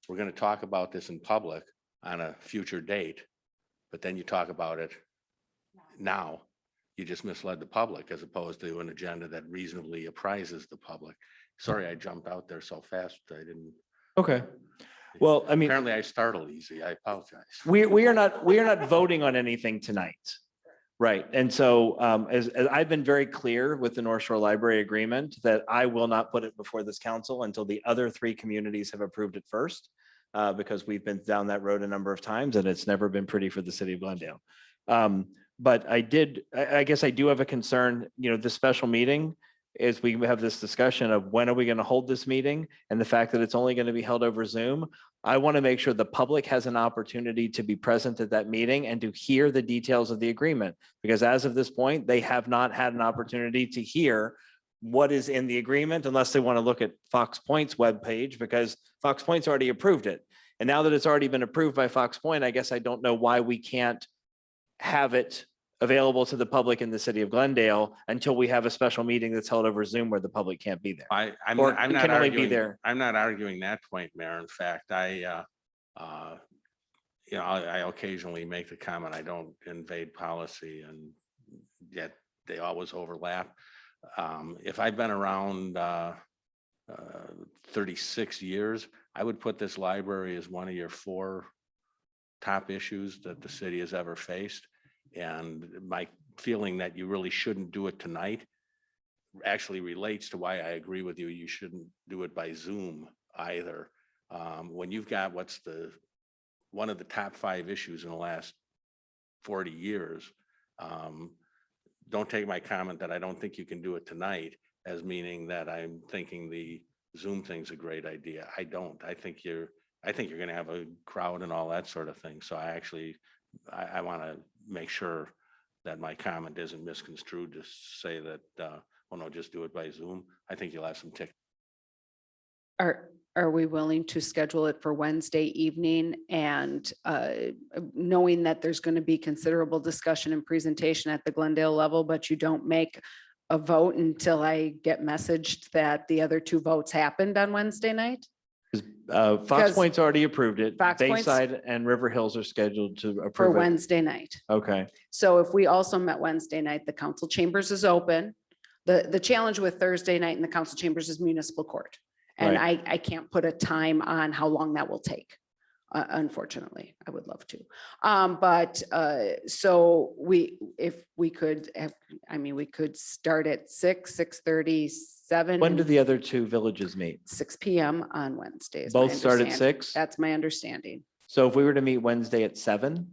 we're going to talk about this in public on a future date, but then you talk about it now. You just misled the public as opposed to an agenda that reasonably apprises the public. Sorry, I jumped out there so fast. I didn't. Okay. Well, I mean, Apparently I startled easy. I apologize. we are not voting on anything tonight. Right. And so as I've been very clear with the North Shore Library agreement that I will not put it before this council until the other three communities have approved it first, because we've been down that road a number of times and it's never been pretty for the city of Glendale. But I guess I do have a concern, this special meeting is we have this discussion of when are we going to hold this meeting, and the fact that it's only going to be held over Zoom. I want to make sure the public has an opportunity to be present at that meeting and to hear the details of the agreement. Because as of this point, they have not had an opportunity to hear what is in the agreement unless they want to look at Fox Point's webpage, because Fox Point's already approved it. And now that it's already been approved by Fox Point, I guess I don't know why we can't have it available to the public in the city of Glendale until we have a special meeting that's held over Zoom where the public can't be there. I'm Or I'm it not can only be arguing, there. I'm not arguing that point, Mayor. In fact, I occasionally make the comment, I don't invade policy, and yet they always overlap. If I've been around 36 years, I would put this library as one of your 4 top issues that the city has ever faced. And my feeling that you really shouldn't do it tonight actually relates to why I agree with you. You shouldn't do it by Zoom either. When you've got one of the top 5 issues in the last 40 years, don't take my comment that I don't think you can do it tonight as meaning that I'm thinking the Zoom thing's a great idea. I don't. I think you're going to have a crowd and all that sort of thing. So I want to make sure that my comment isn't misconstrued to say that, well, no, just do it by Zoom. I think you'll have some tick. Are we willing to schedule it for Wednesday evening, and knowing that there's going to be considerable discussion and presentation at the Glendale level, but you don't make a vote until I get messaged that the other 2 votes happened on Wednesday night? Fox Because Point's already approved it. Fox Point's- Bayside and River Hills are scheduled to For approve it. Wednesday night. Okay. So if we also met Wednesday night, the council chambers is open. The challenge with Thursday night in the council chambers is municipal court. And I can't put a time on how long that will take. Unfortunately, I would love to. So if we could have, we could start at 6:30, 7. When do the other 2 villages meet? 6 PM on Wednesdays. my Both start at understanding. 6? That's my understanding. So if we were to meet Wednesday at 7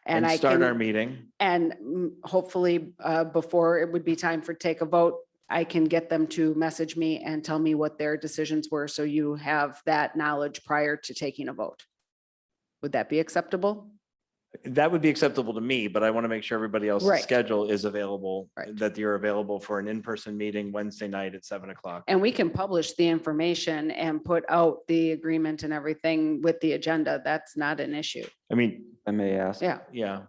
and I start can- our meeting, And hopefully, before it would be time for take a vote, I can get them to message me and tell me what their decisions were. So you have that knowledge prior to taking a vote. Would that be acceptable? that would be acceptable to me, but I want to make sure everybody else's Right. schedule is available, Right. that you're available for an in-person meeting Wednesday night at 7 o'clock. And we can publish the information and put out the agreement and everything with the agenda. That's not an issue. I mean, I may ask. Yeah, yeah,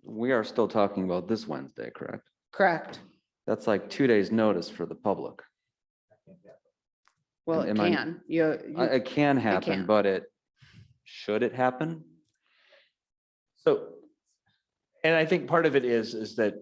We are still talking about this Wednesday, correct? correct. That's like 2 days' notice for the public. Well, it Am I- can. It can happen, can. but should it happen? so, and I think part of it is that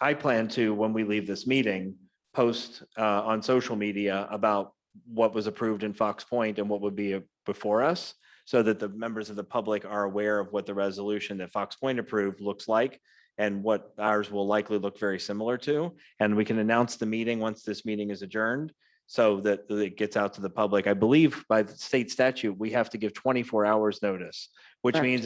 I plan to, when we leave this meeting, post on social media about what was approved in Fox Point and what would be before us, so that the members of the public are aware of what the resolution that Fox Point approved looks like and what ours will likely look very similar to. And we can announce the meeting once this meeting is adjourned so that it gets out to the public. I believe by the state statute, we have to give 24 hours notice, which Correct. means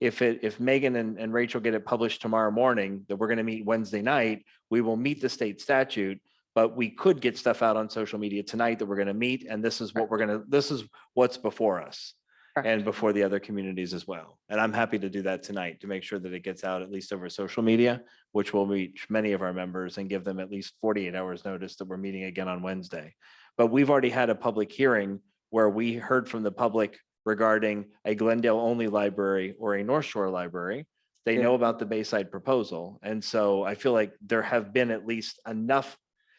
if Megan and Rachel get it published tomorrow morning, that we're going to meet Wednesday night, we will meet the state statute, but we could get stuff out on social media tonight that we're going to meet. And this is what this is what's before us and before the other communities as well. And I'm happy to do that tonight to make sure that it gets out at least over social media, which will reach many of our members and give them at least 48 hours notice that we're meeting again on Wednesday. But we've already had a public hearing where we heard from the public regarding a Glendale only library or a North Shore library. They know about the Bayside proposal. And so I feel like there have been at least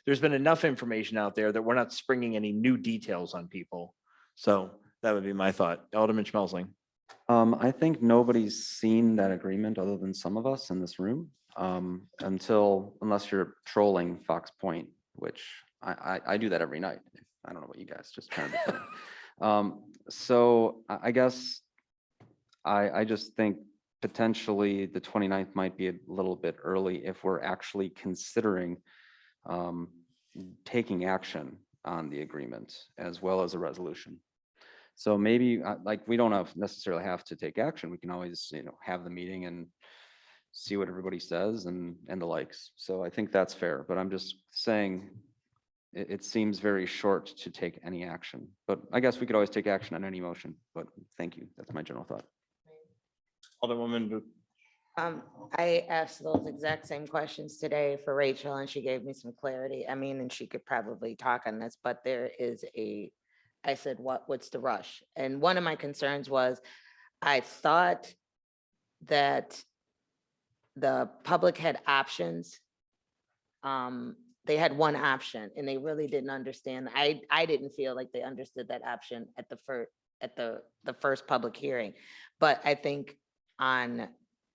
there's been enough information out there that we're not springing any new details on people. So that would be my thought. Alderman Schmelzling. I think nobody's seen that agreement other than some of us in this room, unless you're trolling Fox Point, which I do that every night. I don't know what you guys just trying to say. So I guess I just think potentially the 29th might be a little bit early if we're actually considering taking action on the agreement as well as a resolution. So maybe we don't necessarily have to take action. We can always, have the meeting and see what everybody says and the likes. So I think that's fair, but I'm just saying it seems very short to take any action, but I guess we could always take action on any motion, but thank you. That's my general thought. Alderwoman, I asked those exact same questions today for Rachel and she gave me some clarity. I mean, and she could probably talk on this, but there is I said, what's the rush? And one of my concerns was, I thought that the public had options. They had one option and they really didn't understand. I didn't feel like they understood that option at the first public hearing. But I think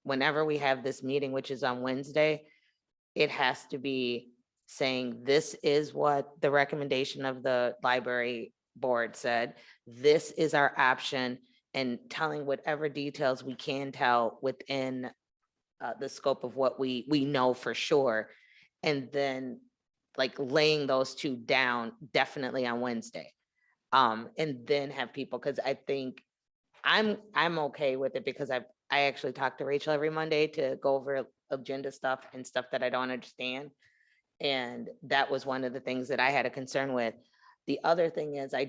whenever we have this meeting, which is on Wednesday, it has to be saying, this is what the recommendation of the library board said. This is our option, and telling whatever details we can tell within the scope of what we know for sure. And then like laying those two down definitely on Wednesday. And then have people, because I think I'm okay with it because I actually talk to Rachel every Monday to go over agenda stuff and stuff that I don't understand. And that was one of the things that I had a concern with. The other thing is I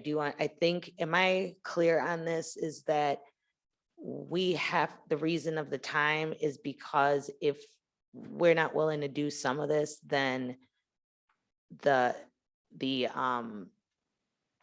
think, am I clear on this, is that we have, the reason of the time is because if we're not willing to do some of this, then the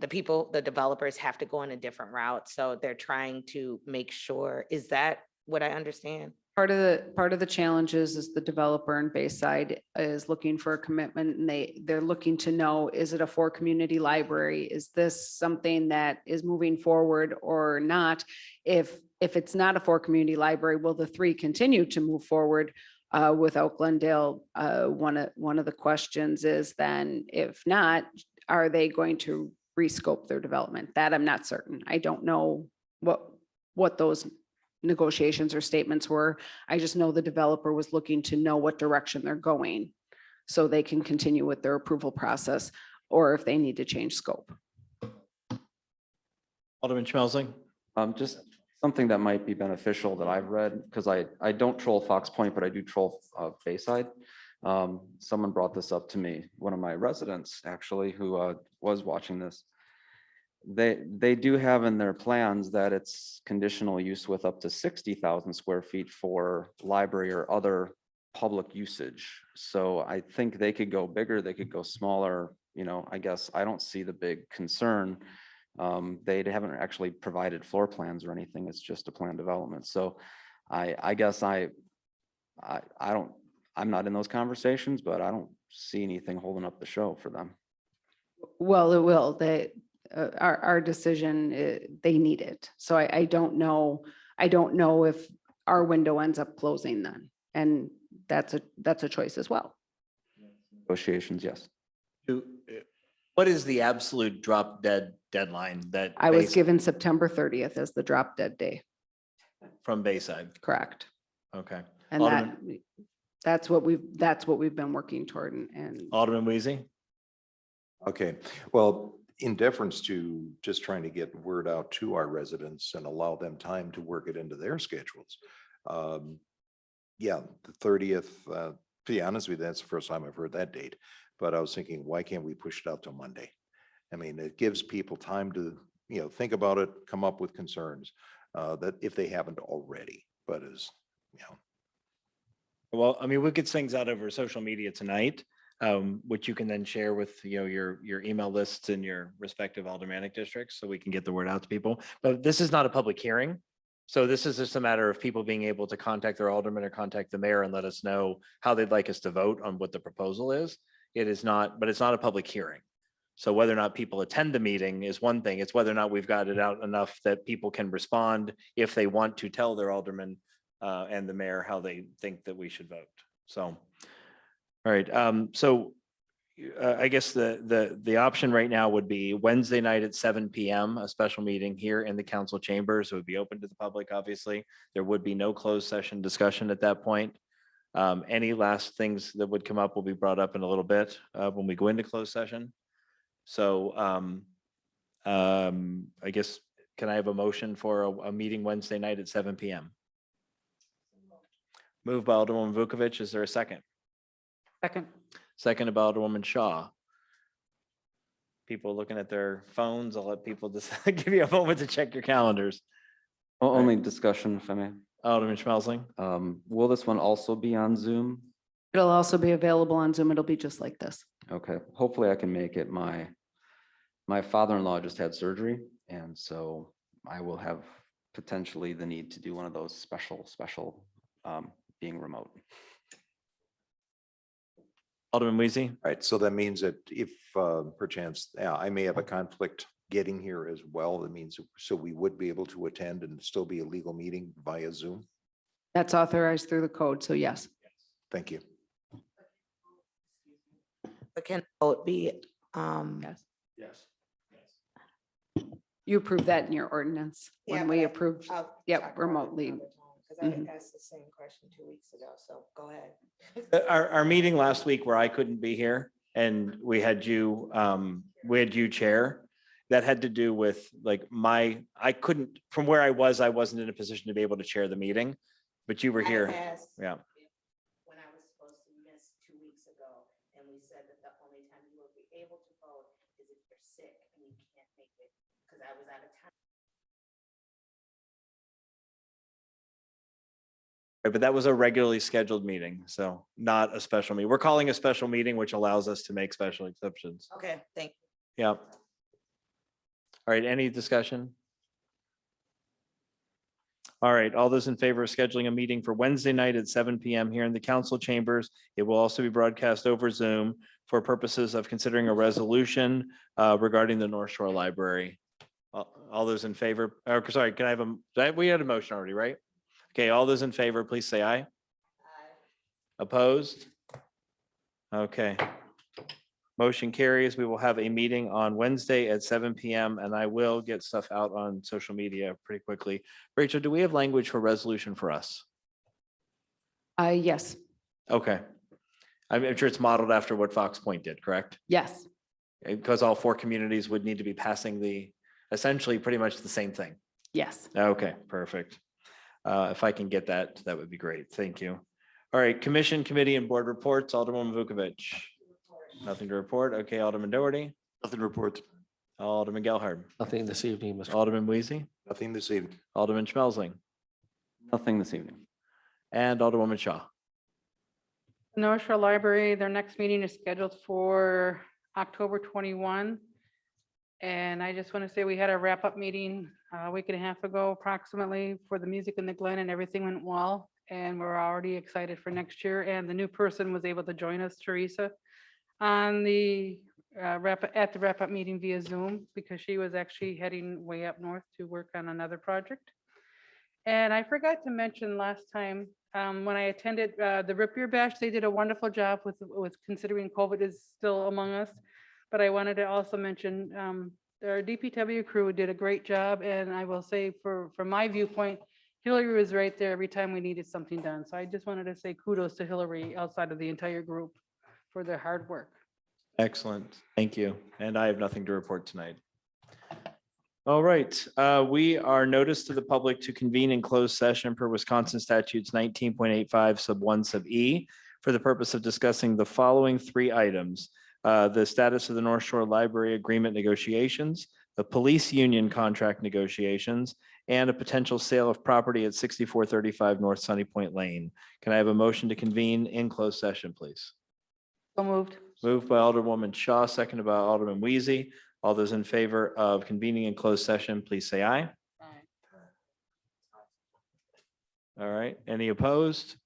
people, the developers have to go on a different route. So they're trying to make sure, is that what I understand? Part of the challenge is the developer in Bayside is looking for a commitment, and they're looking to know, is it a for community library? Is this something that is moving forward or not? If it's not a for community library, will the three continue to move forward without Glendale? One of the questions is then, if not, are they going to rescope their development? That I'm not certain. I don't know what those negotiations or statements were. I just know the developer was looking to know what direction they're going so they can continue with their approval process, or if they need to change scope. Alderman Schmelzing. Just something that might be beneficial that I've read, because I don't troll Fox Point, but I do troll Bayside. Someone brought this up to me, one of my residents actually, who was watching this. They do have in their plans that it's conditional use with up to 60,000 square feet for library or other public usage. So I think they could go bigger, they could go smaller. You know, I guess I don't see the big concern. They haven't actually provided floor plans or anything. It's just a planned development. So I guess I'm not in those conversations, but I don't see anything holding up the show for them. Well, it will. Our decision, they need it. So I don't know. I don't know if our window ends up closing then. And that's a choice as well. Negotiations, yes. What is the absolute drop dead deadline that? I was given September 30th as the drop dead day. From Bayside? Correct. Okay. And that's what we've been working toward. And Alderman Weezy? Okay, well, in deference to just trying to get word out to our residents and allow them time to work it into their schedules. Yeah, the 30th, to be honest with you, that's the first time I've heard that date, but I was thinking, why can't we push it out till Monday? I mean, it gives people time to, think about it, come up with concerns that if they haven't already, but as, Well, I mean, we could things out over social media tonight, which you can then share with, your email lists in your respective aldermanic districts, so we can get the word out to people. But this is not a public hearing. So this is just a matter of people being able to contact their alderman or contact the mayor and let us know how they'd like us to vote on what the proposal is. It is not, but it's not a public hearing. So whether or not people attend the meeting is one thing. It's whether or not we've got it out enough that people can respond if they want to tell their alderman and the mayor how they think that we should vote. So, all right. So I guess the option right now would be Wednesday night at 7 p.m., a special meeting here in the council chambers. It would be open to the public, obviously. There would be no closed session discussion at that point. Any last things that would come up will be brought up in a little bit when we go into closed session. So I guess, can I have a motion for a meeting Wednesday night at 7 p.m.? Moved by Alderwoman Vukovic. Is there a second? second. Second by Alderwoman Shaw. people looking at their phones, I'll let people just give you a moment to check your calendars. Only discussion, if I may. Alderman Schmelzling. Will this one also be on Zoom? It'll also be available on Zoom. It'll be just like this. Okay, hopefully I can make it. My father-in-law just had surgery, and so I will have potentially the need to do one of those special being remote. Alderman Weezy. Right, so that means that if perchance, yeah, I may have a conflict getting here as well. That means, so we would be able to attend and still be a legal meeting via Zoom. That's authorized through the code. So yes. Thank you. But can vote be, Yes. Yes. You approved that in your ordinance Yeah, when but we I- approved. I'll Yep, talk about it remotely. another time, 'cause I Mhm. asked the same question 2 weeks ago, so go ahead. Our meeting last week where I couldn't be here and we had you chair. That had to do with like I couldn't, from where I wasn't in a position to be able to chair the meeting, but you were I here. asked Yeah. when I was supposed to miss 2 weeks ago, and we said that the only time you will be able to vote is if you're sick and you can't make it, because I was out of town. Right, but that was a regularly scheduled meeting, so not a special meeting. We're calling a special meeting, which allows us to make special exceptions. Okay, thank you. Yeah. All right, any discussion? All right, all those in favor of scheduling a meeting for Wednesday night at 7 PM here in the council chambers. It will also be broadcast over Zoom for purposes of considering a resolution regarding the North Shore Library. All those in favor, sorry, can I have we had a motion already, right? Okay, all those in favor, please say aye. Opposed? Okay. Motion carries. We will have a meeting on Wednesday at 7 PM and I will get stuff out on social media pretty quickly. Rachel, do we have language for resolution for us? Yes, Okay. I'm sure it's modeled after what Fox Point did, correct? yes, Because all 4 communities would need to be passing essentially pretty much the same thing. yes. Okay, perfect. If I can get that, that would be great. Thank you. All right, commission, committee and board reports. Alderman Vukovic. Nothing to report. Okay, Alderman Doherty. Nothing to report. Alderman Gelhardt. Nothing this evening, Mr. Alderman Weezy. Nothing this evening. Alderman Schmelzling. Nothing this evening. And Alderwoman Shaw. North Shore Library, their next meeting is scheduled for October 21. And I just want to say we had a wrap-up meeting a week and a half ago approximately for the Music in the Glen, and everything went well. And we're already excited for next year. And the new person was able to join us, Teresa, on the wrap-up meeting via Zoom, because she was actually heading way up north to work on another project. And I forgot to mention last time, when I attended the Rip Your Bash, they did a wonderful job with considering COVID is still among us. But I wanted to also mention our DPW crew did a great job. And I will say from my viewpoint, Hillary was right there every time we needed something done. So I just wanted to say kudos to Hillary outside of the entire group for their hard work. Excellent. Thank you. And I have nothing to report tonight. All right, we are noticed to the public to convene in closed session per Wisconsin statutes 19.85 sub 1 sub E for the purpose of discussing the following 3 items. The status of the North Shore Library agreement negotiations, the police union contract negotiations, and a potential sale of property at 6435 North Sunny Point Lane. Can I have a motion to convene in closed session, please? So moved. Moved by Alderwoman Shaw, seconded by Alderman Weezy. All those in favor of convening in closed session, please say aye. All right, any opposed?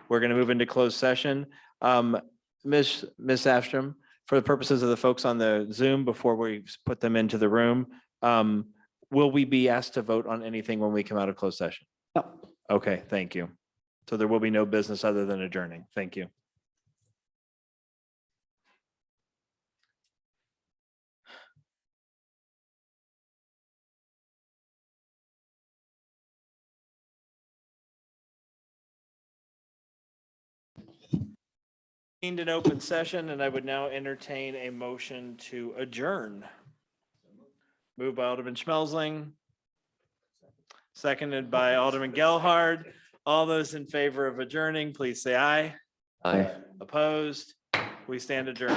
We're going to move into closed session. Ms. Afstrom, for the purposes of the folks on the Zoom, before we put them into the room, will we be asked to vote on anything when we come out of closed session? No. Okay, thank you. So there will be no business other than adjourning. Thank you. An open session, and I would now entertain a motion to adjourn. Moved by Alderman Schmelzling. Seconded by Alderman Gelhardt. All those in favor of adjourning, please say aye. Aye. Opposed? We stand adjourned.